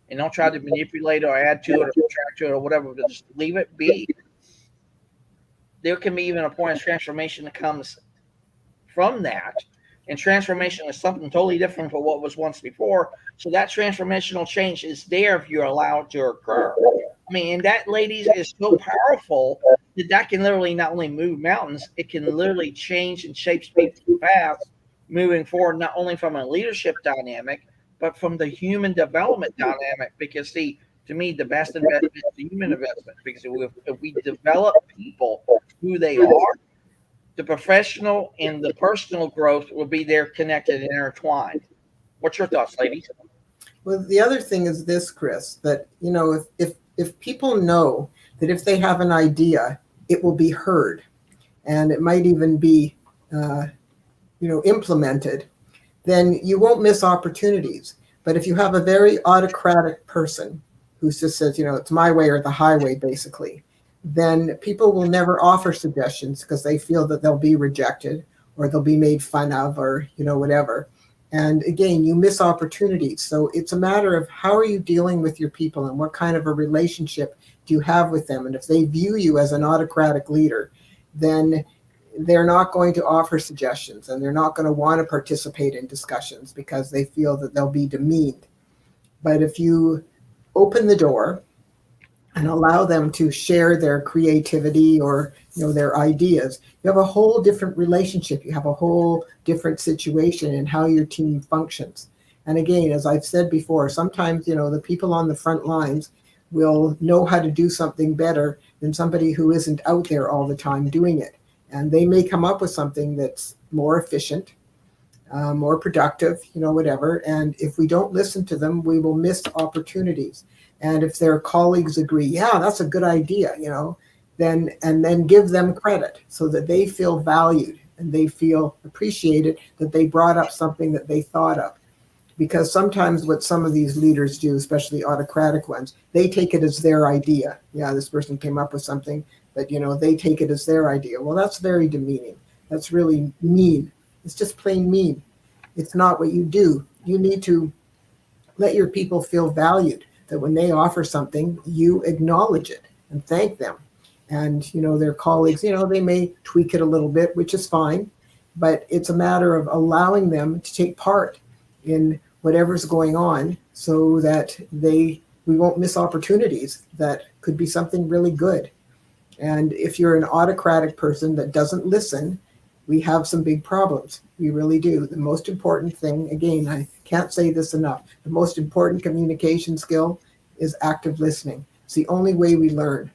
and don't try to manipulate or add to it or subtract to it or whatever, but just leave it be, there can be even a point of transformation that comes from that And transformation is something totally different from what was once before. So that transformational change is there if you're allowed to occur. I mean, and that, ladies, is so powerful that that can literally not only move mountains, it can literally change and shape people's paths moving forward, not only from a leadership dynamic, but from the human development dynamic. Because, see, to me, the best investment is the human investment. Because if we develop people who they are, the professional and the personal growth will be there connected and intertwined. What's your thoughts, ladies? Well, the other thing is this, Chris, that, if people know that if they have an idea, it will be heard and it might even be, implemented, then you won't miss opportunities. But if you have a very autocratic person who just says, it's my way or the highway, basically, then people will never offer suggestions because they feel that they'll be rejected or they'll be made fun of or, whatever. And again, you miss opportunities. So it's a matter of how are you dealing with your people and what kind of a relationship do you have with them? And if they view you as an autocratic leader, then they're not going to offer suggestions and they're not going to want to participate in discussions because they feel that they'll be demeaned. But if you open the door and allow them to share their creativity or their ideas, you have a whole different relationship. You have a whole different situation in how your team functions. And again, as I've said before, sometimes the people on the front lines will know how to do something better than somebody who isn't out there all the time doing it. And they may come up with something that's more efficient, more productive, whatever. And if we don't listen to them, we will miss opportunities. And if their colleagues agree, yeah, that's a good idea, then give them credit so that they feel valued and they feel appreciated that they brought up something that they thought of. Because sometimes what some of these leaders do, especially autocratic ones, they take it as their idea. Yeah, this person came up with something, but they take it as their idea. Well, that's very demeaning. That's really mean. It's just plain mean. It's not what you do. You need to let your people feel valued, that when they offer something, you acknowledge it and thank them. And, their colleagues, they may tweak it a little bit, which is fine, but it's a matter of allowing them to take part in whatever's going on so that we won't miss opportunities that could be something really good. And if you're an autocratic person that doesn't listen, we have some big problems. We really do. The most important thing, again, I can't say this enough, the most important communication skill is active listening. It's the only way we learn.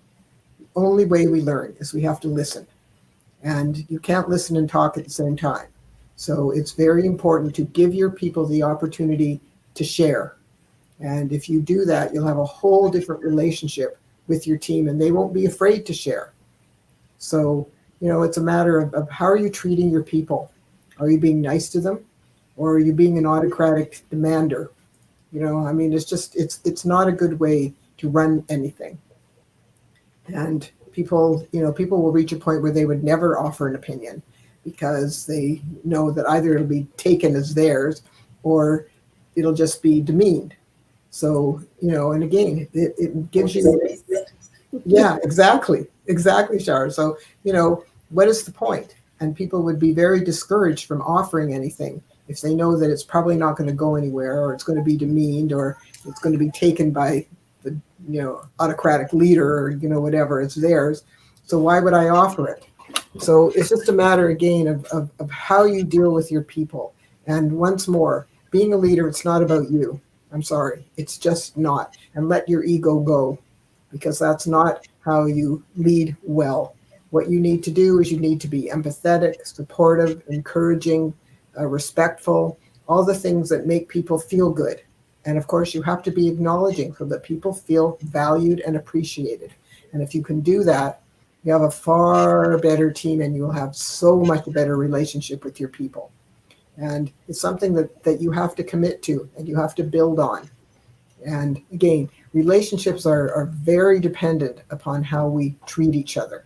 The only way we learn is we have to listen. And you can't listen and talk at the same time. So it's very important to give your people the opportunity to share. And if you do that, you'll have a whole different relationship with your team and they won't be afraid to share. So, it's a matter of how are you treating your people? Are you being nice to them or are you being an autocratic demander? It's not a good way to run anything. And people will reach a point where they would never offer an opinion because they know that either it'll be taken as theirs or it'll just be demeaned. So, and again, it gives you, yeah, exactly, Shar. So, what is the point? And people would be very discouraged from offering anything if they know that it's probably not going to go anywhere or it's going to be demeaned or it's going to be taken by the, autocratic leader or, whatever, it's theirs. So why would I offer it? So it's just a matter, again, of how you deal with your people. And once more, being a leader, it's not about you. I'm sorry. It's just not. And let your ego go because that's not how you lead well. What you need to do is you need to be empathetic, supportive, encouraging, respectful, all the things that make people feel good. And of course, you have to be acknowledging so that people feel valued and appreciated. And if you can do that, you have a far better team and you'll have so much better relationship with your people. And it's something that you have to commit to and you have to build on. And again, relationships are very dependent upon how we treat each other.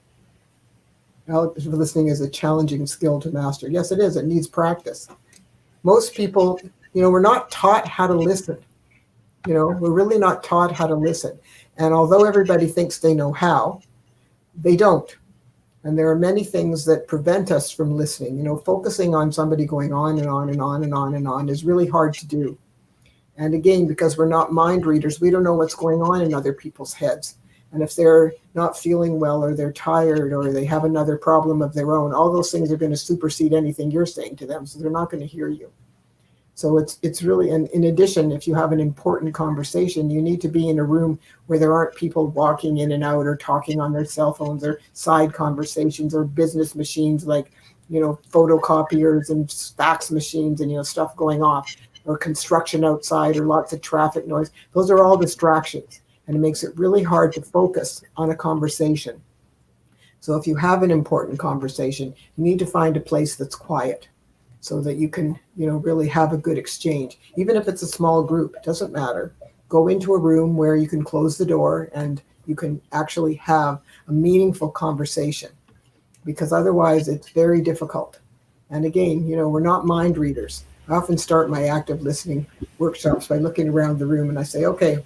Listening is a challenging skill to master. Yes, it is. It needs practice. Most people, we're not taught how to listen. We're really not taught how to listen. And although everybody thinks they know how, they don't. And there are many things that prevent us from listening. You know, focusing on somebody going on and on and on and on and on is really hard to do. And again, because we're not mind readers, we don't know what's going on in other people's heads. And if they're not feeling well, or they're tired, or they have another problem of their own, all those things are going to supersede anything you're saying to them. So they're not going to hear you. So it's really, and in addition, if you have an important conversation, you need to be in a room where there aren't people walking in and out or talking on their cell phones, or side conversations, or business machines like, you know, photocopiers and fax machines and, you know, stuff going off, or construction outside, or lots of traffic noise. Those are all distractions, and it makes it really hard to focus on a conversation. So if you have an important conversation, you need to find a place that's quiet, so that you can, you know, really have a good exchange. Even if it's a small group, it doesn't matter. Go into a room where you can close the door and you can actually have a meaningful conversation, because otherwise it's very difficult. And again, you know, we're not mind readers. I often start my active listening workshops by looking around the room and I say, okay,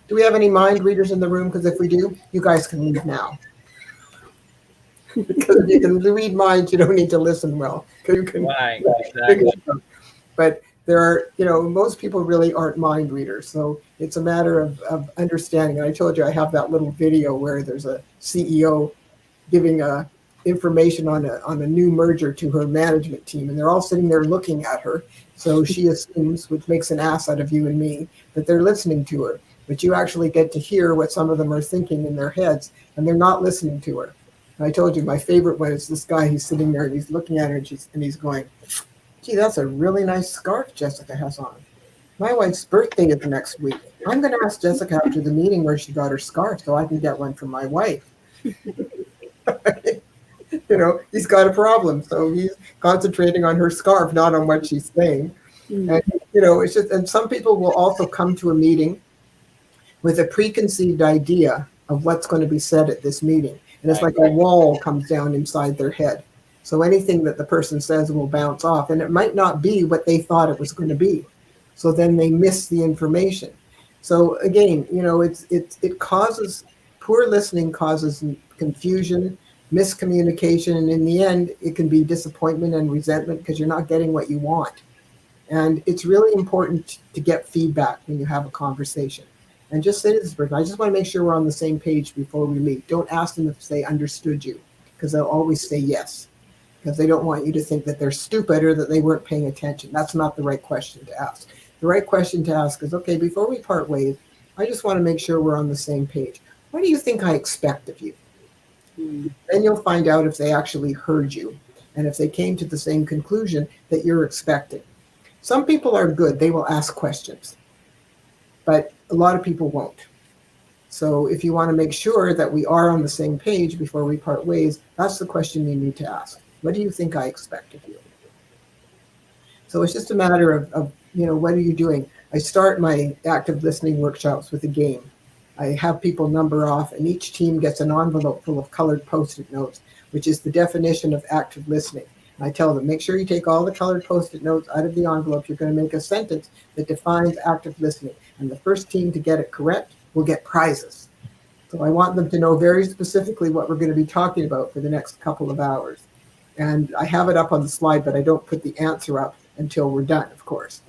do we have any mind readers in the room? Because if we do, you guys can leave now. Because if you can read minds, you don't need to listen well. You can, Right, exactly. But there are, you know, most people really aren't mind readers. So it's a matter of understanding. And I told you I have that little video where there's a CEO giving information on a new merger to her management team. And they're all sitting there looking at her. So she assumes, which makes an ass out of you and me, that they're listening to her. But you actually get to hear what some of them are thinking in their heads, and they're not listening to her. I told you my favorite one is this guy. He's sitting there and he's looking at her and he's going, gee, that's a really nice scarf Jessica has on. My wife's birthday is next week. I'm going to ask Jessica after the meeting where she got her scarf so I can get one for my wife. You know, he's got a problem. So he's concentrating on her scarf, not on what she's saying. And, you know, it's just, and some people will also come to a meeting with a preconceived idea of what's going to be said at this meeting. And it's like a wall comes down inside their head. So anything that the person says will bounce off, and it might not be what they thought it was going to be. So then they miss the information. So again, you know, it causes, poor listening causes confusion, miscommunication, and in the end, it can be disappointment and resentment because you're not getting what you want. And it's really important to get feedback when you have a conversation. And just say to this person, I just want to make sure we're on the same page before we leave. Don't ask them if they understood you, because they'll always say yes, because they don't want you to think that they're stupid or that they weren't paying attention. That's not the right question to ask. The right question to ask is, okay, before we part ways, I just want to make sure we're on the same page. What do you think I expect of you? Then you'll find out if they actually heard you and if they came to the same conclusion that you're expecting. Some people are good. They will ask questions, but a lot of people won't. So if you want to make sure that we are on the same page before we part ways, that's the question you need to ask. What do you think I expect of you? So it's just a matter of, you know, what are you doing? I start my active listening workshops with a game. I have people number off, and each team gets an envelope full of colored Post-it notes, which is the definition of active listening. And I tell them, make sure you take all the colored Post-it notes out of the envelope. You're going to make a sentence that defines active listening. And the first team to get it correct will get prizes. So I want them to know very specifically what we're going to be talking about for the next couple of hours. And I have it up on the slide, but I don't put the answer up until we're done, of course.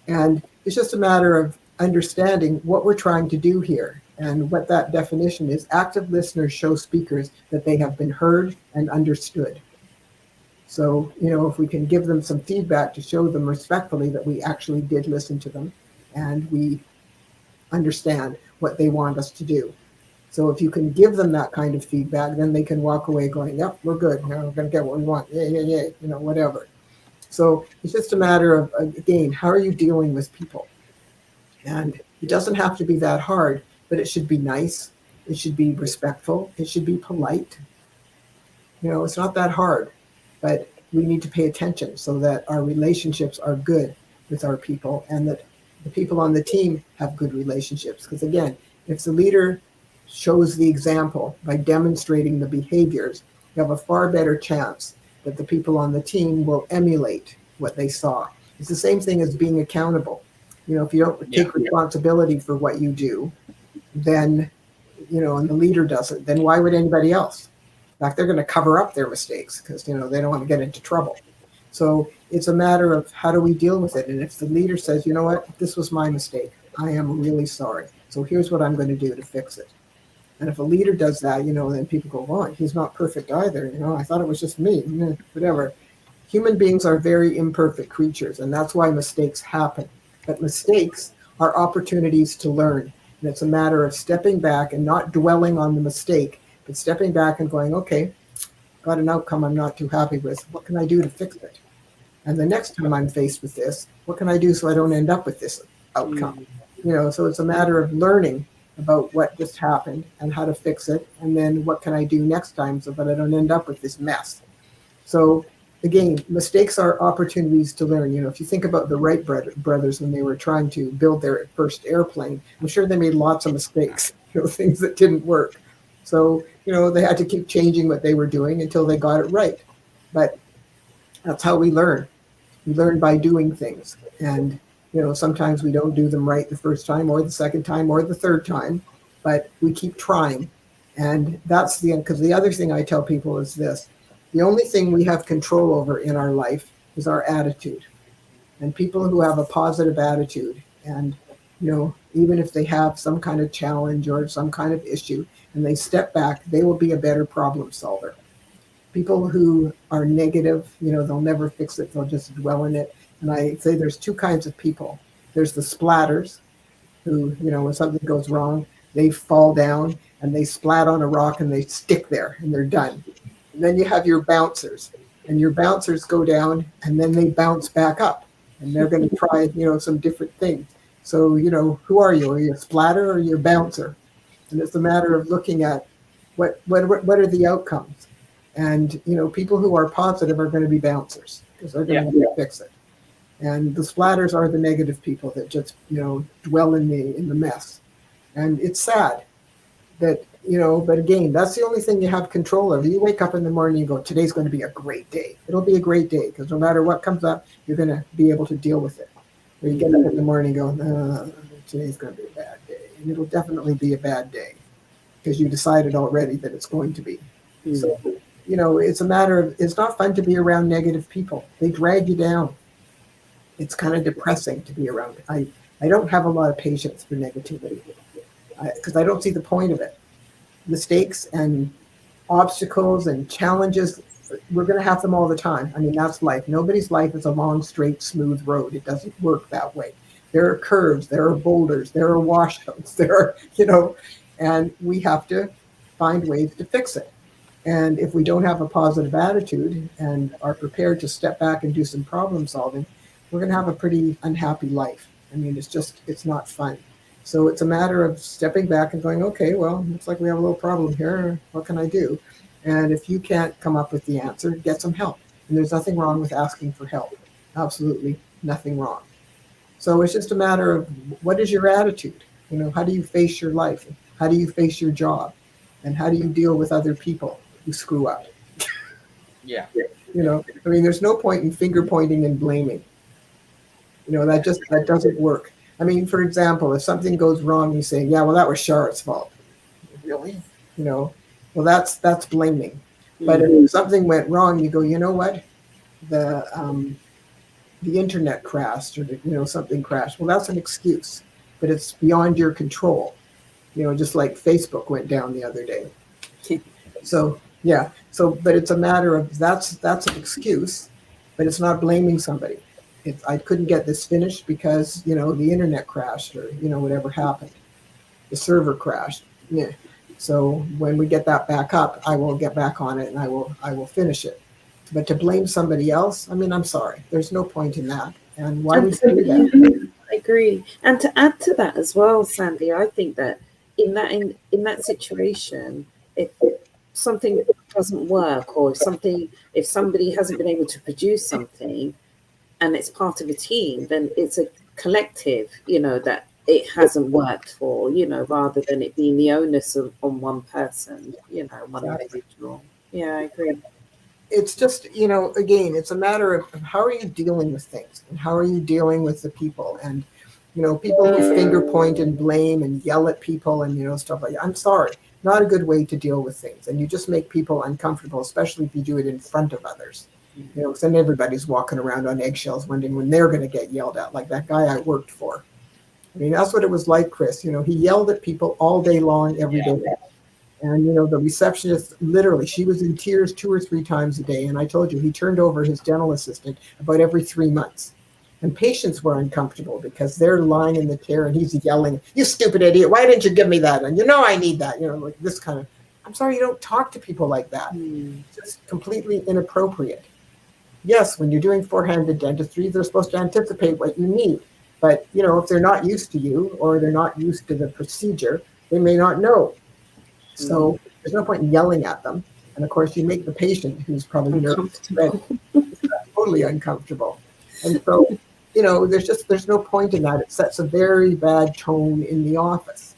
And it's just a matter of understanding what we're trying to do here. And what that definition is, active listeners show speakers that they have been heard and understood. So, you know, if we can give them some feedback to show them respectfully that we actually did listen to them and we understand what they want us to do. So if you can give them that kind of feedback, then they can walk away going, yep, we're good. You know, we're going to get what we want. Yeah, you know, whatever. So it's just a matter of, again, how are you dealing with people? And it doesn't have to be that hard, but it should be nice. It should be respectful. It should be polite. You know, it's not that hard, but we need to pay attention so that our relationships are good with our people and that the people on the team have good relationships. Because again, if the leader shows the example by demonstrating the behaviors, you have a far better chance that the people on the team will emulate what they saw. It's the same thing as being accountable. You know, if you don't take responsibility for what you do, then, you know, and the leader doesn't, then why would anybody else? In fact, they're going to cover up their mistakes because, you know, they don't want to get into trouble. So it's a matter of how do we deal with it. And if the leader says, you know what, this was my mistake, I am really sorry. So here's what I'm going to do to fix it. And if a leader does that, you know, then people go, well, he's not perfect either. You know, I thought it was just me, whatever. Human beings are very imperfect creatures, and that's why mistakes happen. But mistakes are opportunities to learn. And it's a matter of stepping back and not dwelling on the mistake, but stepping back and going, okay, got an outcome I'm not too happy with. What can I do to fix it? And the next time I'm faced with this, what can I do so I don't end up with this outcome? You know, so it's a matter of learning about what just happened and how to fix it. And then what can I do next time so that I don't end up with this mess? So again, mistakes are opportunities to learn. You know, if you think about the Wright brothers when they were trying to build their first airplane, I'm sure they made lots of mistakes, you know, things that didn't work. So, you know, they had to keep changing what they were doing until they got it right. But that's how we learn. We learn by doing things. And, you know, sometimes we don't do them right the first time or the second time or the third time, but we keep trying. And that's the end. Because the other thing I tell people is this: the only thing we have control over in our life is our attitude. And people who have a positive attitude, and, you know, even if they have some kind of challenge or some kind of issue and they step back, they will be a better problem solver. People who are negative, you know, they'll never fix it. They'll just dwell in it. And I say there's two kinds of people. There's the splatters who, you know, when something goes wrong, they fall down and they splat on a rock and they stick there and they're done. And then you have your bouncers, and your bouncers go down and then they bounce back up, and they're going to try, you know, some different things. So, you know, who are you? Are you a splatter or are you a bouncer? And it's a matter of looking at what are the outcomes. And, you know, people who are positive are going to be bouncers because they're going to fix it. And the splatters are the negative people that just, you know, dwell in the mess. And it's sad that, you know, but again, that's the only thing you have control over. You wake up in the morning and you go, today's going to be a great day. It'll be a great day because no matter what comes up, you're going to be able to deal with it. Or you get up in the morning and go, no, today's going to be a bad day. And it'll definitely be a bad day because you decided already that it's going to be. So, you know, it's a matter of, it's not fun to be around negative people. They drag you down. It's kind of depressing to be around. I don't have a lot of patience for negativity because I don't see the point of it. Mistakes and obstacles and challenges, we're going to have them all the time. I mean, that's life. Nobody's life is a long, straight, smooth road. It doesn't work that way. There are curves, there are boulders, there are washouts, there are, you know, and we have to find ways to fix it. And if we don't have a positive attitude and are prepared to step back and do some problem solving, we're going to have a pretty unhappy life. I mean, it's not fun. So it's a matter of stepping back and going, okay, well, looks like we have a little problem here. What can I do? And if you can't come up with the answer, get some help. And there's nothing wrong with asking for help. Absolutely nothing wrong. So it's just a matter of what is your attitude? You know, how do you face your life? How do you face your job? And how do you deal with other people who screw up? Yeah. You know, I mean, there's no point in finger pointing and blaming. You know, that doesn't work. I mean, for example, if something goes wrong, you say, yeah, well, that was Charlotte's fault. Really? You know, well, that's blaming. But if something went wrong, you go, you know what? The internet crashed, or you know, something crashed. Well, that's an excuse, but it's beyond your control. You know, just like Facebook went down the other day. So yeah. So, but it's a matter of that's an excuse, but it's not blaming somebody. I couldn't get this finished because, you know, the internet crashed, or, you know, whatever happened. The server crashed. Yeah. So when we get that back up, I will get back on it and I will finish it. But to blame somebody else, I mean, I'm sorry. There's no point in that. And why would you do that? I agree. And to add to that as well, Sandy, I think that in that situation, if something doesn't work, or if somebody hasn't been able to produce something, and it's part of a team, then it's a collective, you know, that it hasn't worked for, you know, rather than it being the onus on one person, you know, one individual. Yeah, I agree. It's just, you know, again, it's a matter of how are you dealing with things and how are you dealing with the people. And, you know, people who finger point and blame and yell at people and, you know, stuff like that. I'm sorry. not a good way to deal with things. And you just make people uncomfortable, especially if you do it in front of others. You know, because then everybody's walking around on eggshells wondering when they're going to get yelled at, like that guy I worked for. I mean, that's what it was like, Chris. You know, he yelled at people all day long, every day. And, you know, the receptionist, literally, she was in tears 2 or 3 times a day. And I told you, he turned over his dental assistant about every 3 months. And patients were uncomfortable because they're lying in the chair and he's yelling, "You stupid idiot, why didn't you give me that? And you know I need that." You know, like this kind of, I'm sorry, you don't talk to people like that. It's just completely inappropriate. Yes, when you're doing four-handed dentistry, they're supposed to anticipate what you need. But, you know, if they're not used to you or they're not used to the procedure, they may not know. So there's no point in yelling at them. And of course, you make the patient, who's probably nervous, totally uncomfortable. And so, you know, there's no point in that. It sets a very bad tone in the office.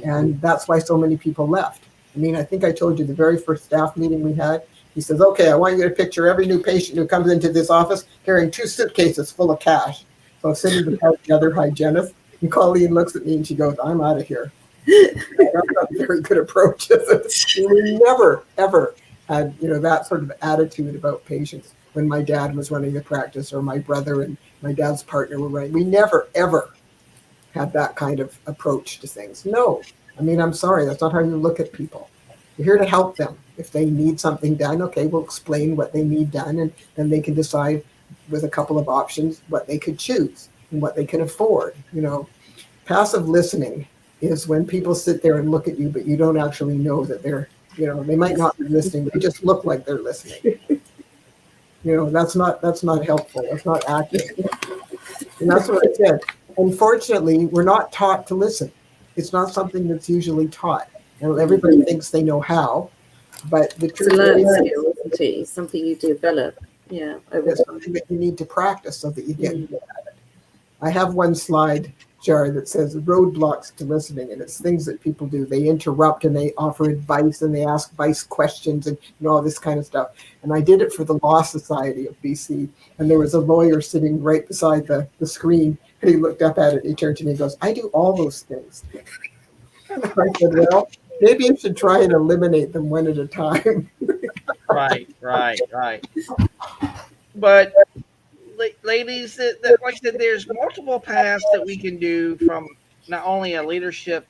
And that's why so many people left. I mean, I think I told you the very first staff meeting we had, he says, "Okay, I want you to picture every new patient who comes into this office carrying 2 suitcases full of cash." So I'm sitting beside the other hygienist, and Colleen looks at me and she goes, "I'm out of here." That's not a very good approach, is it? We never, ever had, you know, that sort of attitude about patients when my dad was running the practice or my brother and my dad's partner were running. We never, ever had that kind of approach to things. No. I mean, I'm sorry, that's not how you look at people. You're here to help them. If they need something done, okay, we'll explain what they need done, and then they can decide with a couple of options what they could choose and what they can afford. You know, passive listening is when people sit there and look at you, but you don't actually know that they're, you know, they might not be listening, they just look like they're listening. You know, that's not helpful. That's not accurate. And that's what I said. Unfortunately, we're not taught to listen. It's not something that's usually taught. And everybody thinks they know how, but the truth It's a learning is, skill, isn't it? It's something you develop, over it's time. something that you need to practice so that you get good at it. I have one slide, Jar, that says roadblocks to listening, and it's things that people do. They interrupt and they offer advice and they ask advice questions and you know, all this kind of stuff. And I did it for the Law Society of BC, and there was a lawyer sitting right beside the screen, and he looked up at it and he turned to me and goes, "I do all those things." And I said, "Well, maybe you should try and eliminate them one at a time." Right. But ladies, like I said, there's multiple paths that we can do from not only a leadership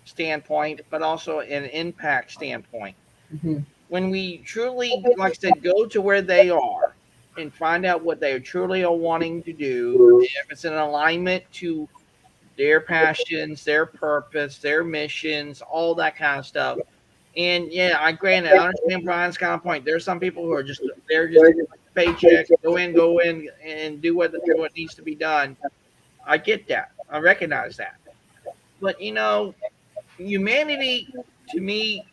standpoint, but also an impact standpoint. Mhm. When we truly, like I said, go to where they are and find out what they truly are wanting to do, if it's in alignment to their passions, their purpose, their missions, all that kind of stuff. And yeah, I understand Brian's kind of point. There's some people who are just paycheck, go in, and do what needs to be done. I get that. I recognize that. But you know, humanity to me,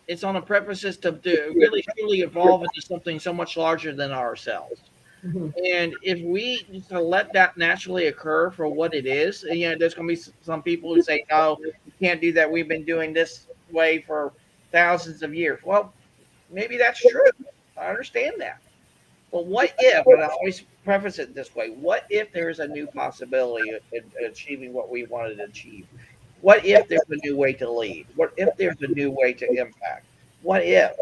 it's on a purpose to really truly evolve into something so much larger than ourselves. Mhm. And if we just let that naturally occur for what it is, and, you know, there's going to be some people who say, "No, you can't do that. We've been doing this way for thousands of years." Well, maybe that's true. I understand that. But what if, and I always preface it this way, what if there's a new possibility in achieving what we wanted to achieve? What if there's a new way to lead? What if there's a new way to impact? What if?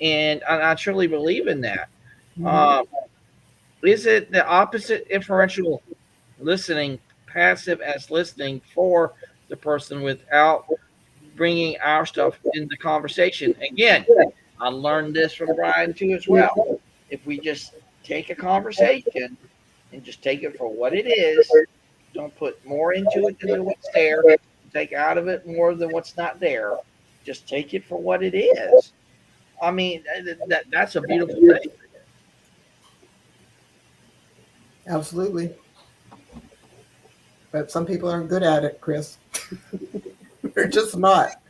And I truly believe in that. Um, is it the opposite inferential listening, passive as listening for the person without bringing our stuff in the conversation? Again, I learned this from Brian too as well. If we just take a conversation and just take it for what it is, don't put more into it than what's there, take out of it more than what's not there. Just take it for what it is. I mean, that's a beautiful thing. Absolutely. But some people aren't good at it, Chris. They're just not.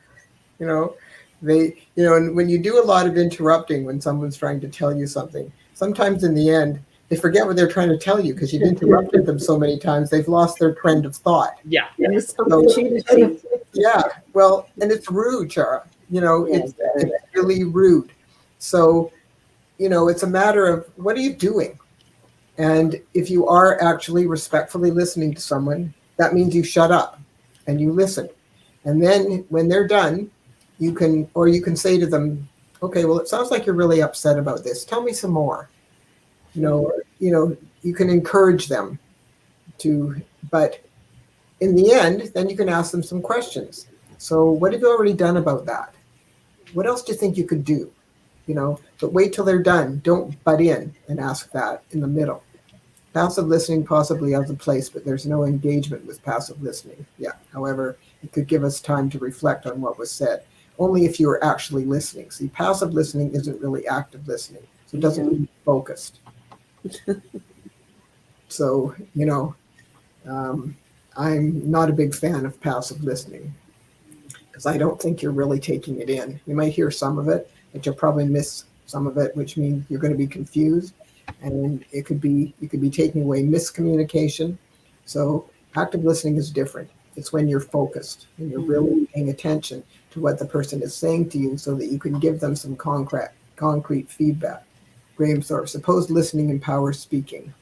You know, and when you do a lot of interrupting when someone's trying to tell you something, sometimes in the end, they forget what they're trying to tell you because you've interrupted them so many times, they've lost their trend of thought. Yeah. And it's opportunity. Yeah, well, and it's rude, Chara. You know, it's really rude. So, you know, it's a matter of what are you doing? And if you are actually respectfully listening to someone, that means you shut up and you listen. And then when they're done, you can say to them, okay, well, it sounds like you're really upset about this. Tell me some more. You can encourage them to, but in the end, then you can ask them some questions. So what have you already done about that? What else do you think you could do? But wait till they're done. Don't butt in and ask that in the middle. Passive listening possibly has a place, but there's no engagement with passive listening. Yeah. However, it could give us time to reflect on what was said. Only if you are actually listening. See, passive listening isn't really active listening. So it doesn't mean focused. So, I'm not a big fan of passive listening because I don't think you're really taking it in. You might hear some of it, but you'll probably miss some of it, which means you're going to be confused, and you could be taking away miscommunication. So active listening is different. It's when you're focused and you're really paying attention to what the person is saying to you so that you can give them some concrete feedback. Graham Thorpe, suppose listening empowers speaking.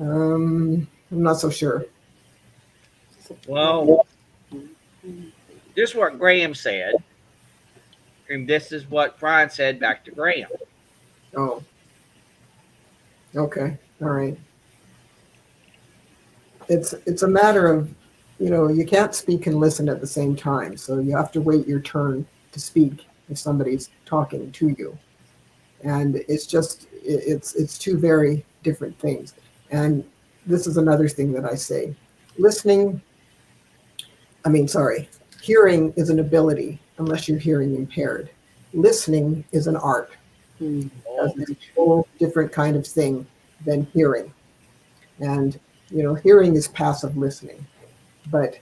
I'm not so sure. Well, this is what Graham said. And this is what Brian said back to Graham. Oh. Okay. All right. It's a matter of, you can't speak and listen at the same time. So you have to wait your turn to speak if somebody's talking to you. And it's just, it's two very different things. And this is another thing that I say. Hearing is an ability unless you're hearing impaired. Listening is an art. It's a whole different kind of thing than hearing. And, hearing is passive listening. But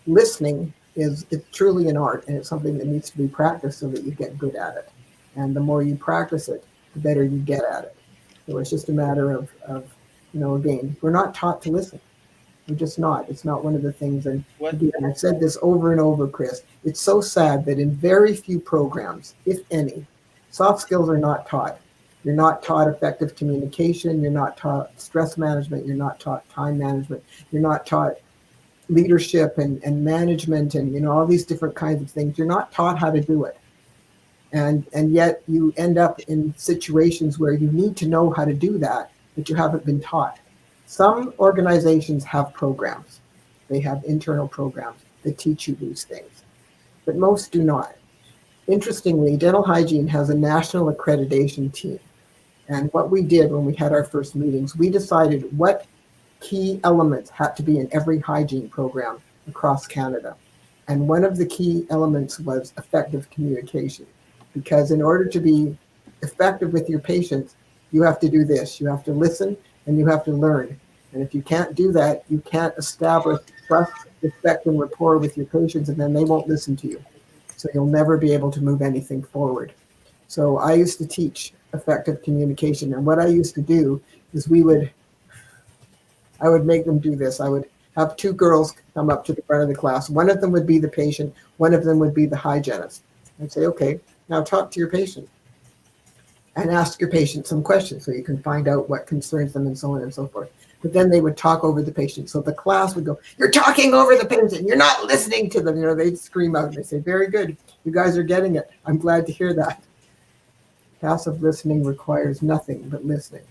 listening it's truly an art, and it's something that needs to be practiced so that you get good at it. And the more you practice it, the better you get at it. So it's just a matter of again, we're not taught to listen. We're just not. It's not one of the things. And again, I've said this over and over, Chris. It's so sad that in very few programs, if any, soft skills are not taught. You're not taught effective communication. You're not taught stress management. You're not taught time management. You're not taught leadership and management and all these different kinds of things. You're not taught how to do it. And yet you end up in situations where you need to know how to do that, but you haven't been taught. Some organizations have programs. They have internal programs that teach you these things, but most do not. Interestingly, dental hygiene has a national accreditation team. And what we did when we had our first meetings, we decided what key elements had to be in every hygiene program across Canada. And one of the key elements was effective communication. Because in order to be effective with your patients, you have to do this. You have to listen and you have to learn. And if you can't do that, you can't establish trust, respect, and rapport with your patients, and then they won't listen to you. So you'll never be able to move anything forward. So I used to teach effective communication. And what I used to do is I would make them do this. I would have two girls come up to the front of the class. One of them would be the patient. One of them would be the hygienist. I'd say, okay, now talk to your patient and ask your patient some questions so you can find out what concerns them and so on and so forth. But then they would talk over the patient. So the class would go, you're talking over the patient. You're not listening to them. They'd scream out and they say, very good. You guys are getting it. I'm glad to hear that. Passive listening requires nothing but listening.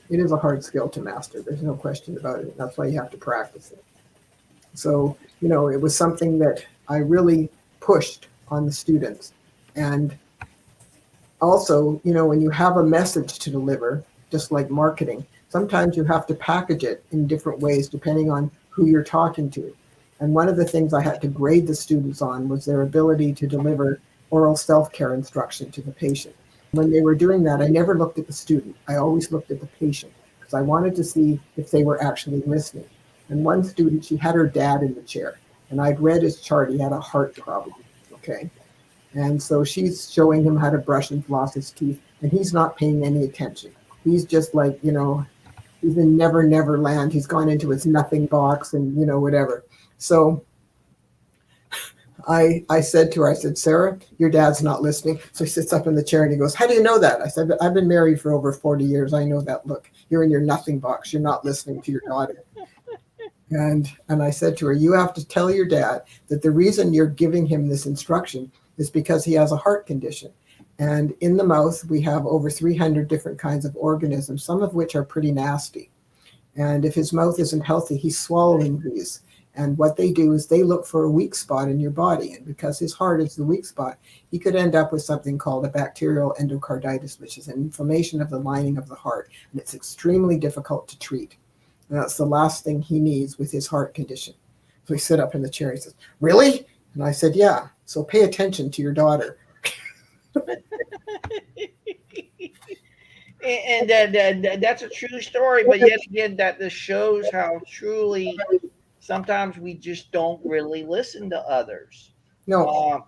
It is a hard skill to master. There's no question about it. That's why you have to practice it. So, it was something that I really pushed on the students. And also, when you have a message to deliver, just like marketing, sometimes you have to package it in different ways depending on who you're talking to. And one of the things I had to grade the students on was their ability to deliver oral self-care instruction to the patient. When they were doing that, I never looked at the student. I always looked at the patient because I wanted to see if they were actually listening. And one student, she had her dad in the chair, and I'd read his chart. He had a heart problem, okay? And so she's showing him how to brush and floss his teeth, and he's not paying any attention. He's just like, he's in never, never land. He's gone into his nothing box and, whatever. So I said to her, Sarah, your dad's not listening. So he sits up in the chair and he goes, how do you know that? I said, I've been married for over 40 years. I know that look. You're in your nothing box. You're not listening to your daughter. And I said to her, you have to tell your dad that the reason you're giving him this instruction is because he has a heart condition. And in the mouth, we have over 300 different kinds of organisms, some of which are pretty nasty. And if his mouth isn't healthy, he's swallowing these. And what they do is they look for a weak spot in your body. And because his heart is the weak spot, he could end up with something called a bacterial endocarditis, which is an inflammation of the lining of the heart. And it's extremely difficult to treat. And that's the last thing he needs with his heart condition. So he sit up in the chair. He says, really? And I said, yeah. So pay attention to your daughter. And that's a true story, but yet again, that this shows how truly sometimes we just don't really listen to others. No,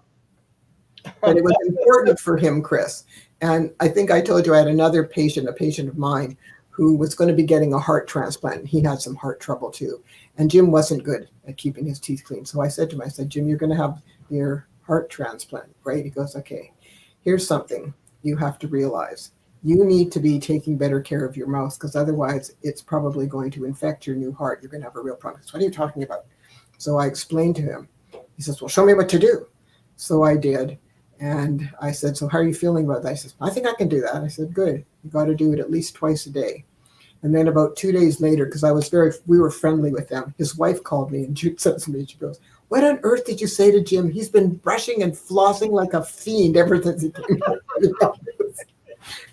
but it was important for him, Chris. And I think I told you I had another patient, a patient of mine, who was going to be getting a heart transplant. He had some heart trouble too. And Jim wasn't good at keeping his teeth clean. So I said to him, I said, Jim, you're going to have your heart transplant, right? He goes, okay, here's something you have to realize. You need to be taking better care of your mouth because otherwise it's probably going to infect your new heart. You're going to have a real problem. So what are you talking about? So I explained to him. He says, well, show me what to do. So I did. And I said, so how are you feeling about that? He says, I think I can do that. I said, good. You got to do it at least twice a day. And then about 2 days later, because we were friendly with them, his wife called me and she says to me, she goes, what on earth did you say to Jim? He's been brushing and flossing like a fiend ever since he came out.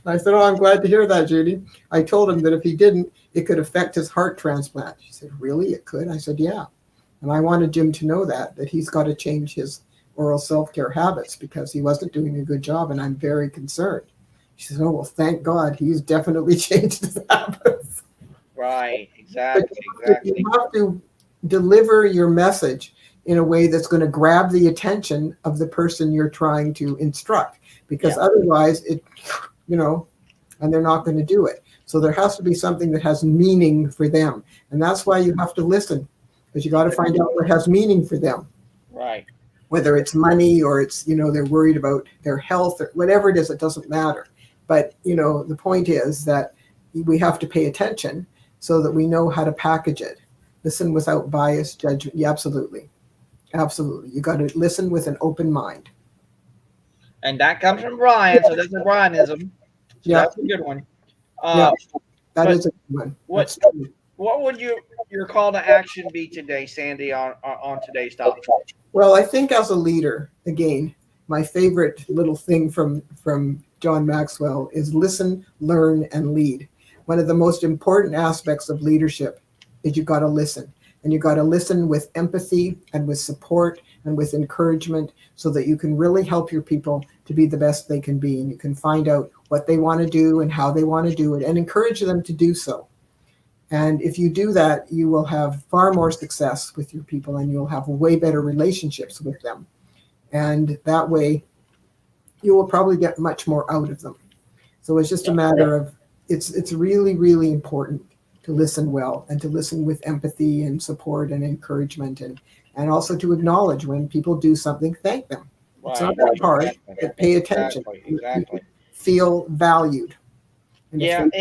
And I said, oh, I'm glad to hear that, Judy. I told him that if he didn't, it could affect his heart transplant. She said, really? It could? I said, yeah. And I wanted Jim to know that he's got to change his oral self-care habits because he wasn't doing a good job, and I'm very concerned. She said, oh, well, thank God he's definitely changed his habits. Right, exactly. You have to deliver your message in a way that's going to grab the attention of the person you're trying to instruct, because otherwise and they're not going to do it. So there has to be something that has meaning for them. And that's why you have to listen, because you got to find out what has meaning for them. Right. Whether it's money or it's, they're worried about their health or whatever it is, it doesn't matter. But, the point is that we have to pay attention so that we know how to package it. Listen without bias, judgment. Yeah, absolutely. Absolutely. You got to listen with an open mind. And that comes from Brian, so that's a Brianism. So that's a good one. That is a good one. What would your call to action be today, Sandy, on today's topic? Well, I think as a leader, again, my favorite little thing from John Maxwell is listen, learn, and lead. One of the most important aspects of leadership is you got to listen. And you got to listen with empathy and with support and with encouragement so that you can really help your people to be the best they can be. And you can find out what they want to do and how they want to do it and encourage them to do so. And if you do that, you will have far more success with your people and you'll have way better relationships with them. And that way, you will probably get much more out of them. So it's just a matter of, it's really, really important to listen well and to listen with empathy and support and encouragement and also to acknowledge when people do something, thank them. Right. It's not that hard, but pay attention. Exactly. Feel valued. And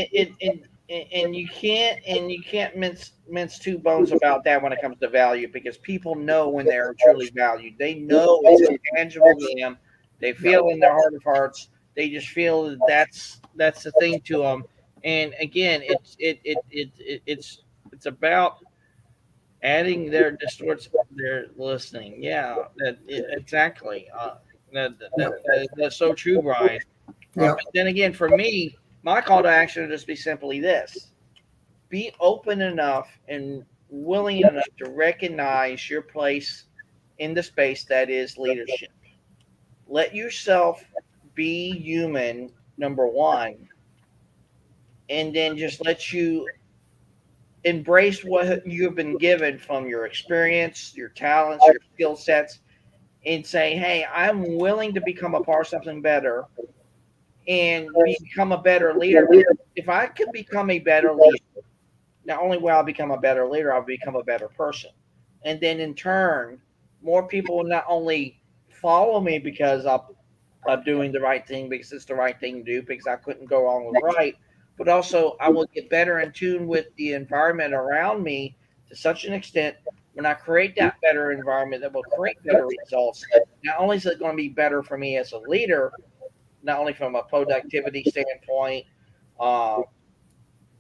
and you can't mince two bones about that when it comes to value, because people know when they're truly valued. They know it's intangible to them. They feel in their heart of hearts. They just feel that's the thing to them. And again, it's about adding distorts their listening. Yeah, exactly. That's so true, Brian. But then again, for me, my call to action would just be simply this: be open enough and willing enough to recognize your place in the space that is leadership. Let yourself be human, number one, and then just let you embrace what you have been given from your experience, your talents, your skill sets, and say, hey, I'm willing to become a part of something better and become a better leader. If I could become a better leader, not only will I become a better leader, I'll become a better person. And then in turn, more people will not only follow me because I'm doing the right thing, because it's the right thing to do, because I couldn't go wrong with right, but also I will get better in tune with the environment around me to such an extent when I create that better environment that will create better results. Not only is it going to be better for me as a leader, not only from a productivity standpoint, uh,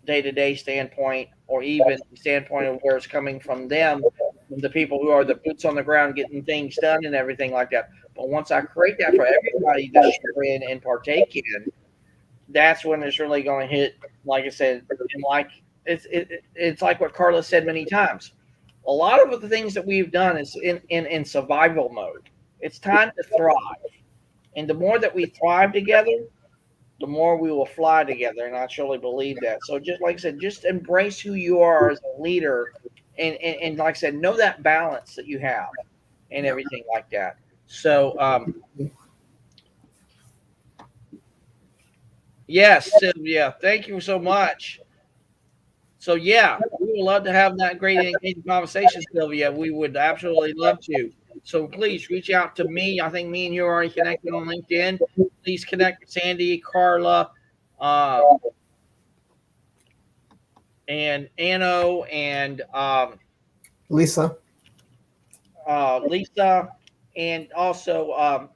day-to-day standpoint, or even the standpoint of where it's coming from them, from the people who are the boots on the ground getting things done and everything like that. But once I create that for everybody to share in and partake in, that's when it's really going to hit. Like I said, and like it's like what Carla said many times. A lot of the things that we've done is in survival mode. It's time to thrive, and the more that we thrive together, the more we will fly together. And I truly believe that. So just like I said, just embrace who you are as a leader, and like I said, know that balance that you have and everything like that. So yes, Sylvia, thank you so much. So yeah, we would love to have that great engaging conversation, Sylvia. We would absolutely love to. So please reach out to me. I think me and you are already connected on LinkedIn. Please connect with Sandy, Carla, uh, and Anno, and Lisa. Lisa, and also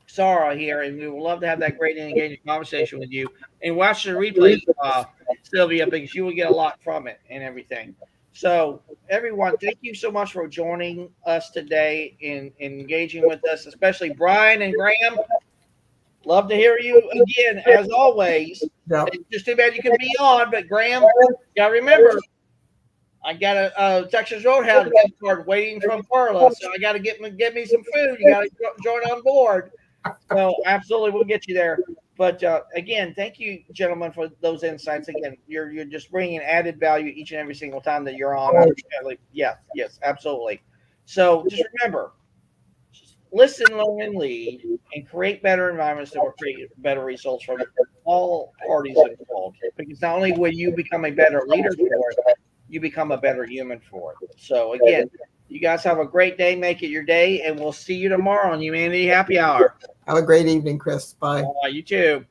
Sarah here, and we would love to have that great and engaging conversation with you. And watch the replays, Sylvia, because you will get a lot from it and everything. So, everyone, thank you so much for joining us today in engaging with us, especially Brian and Graham. Love to hear you again, as always. Yeah. It's just too bad you can be on, but Graham, you gotta remember, I got a Texas Roadhouse gift card waiting from Carla, so I got to get me some food. You got to join on board. So absolutely, we'll get you there. But again, thank you, gentlemen, for those insights. Again, you're just bringing added value each and every single time that you're on. Yes, absolutely. So just remember, listen, learn, and lead, and create better environments that will create better results for all parties involved. Because not only will you become a better leader for it, you become a better human for it. So again, you guys have a great day. Make it your day, and we'll see you tomorrow on Humanity Happy Hour. Have a great evening, Chris. Bye. You too.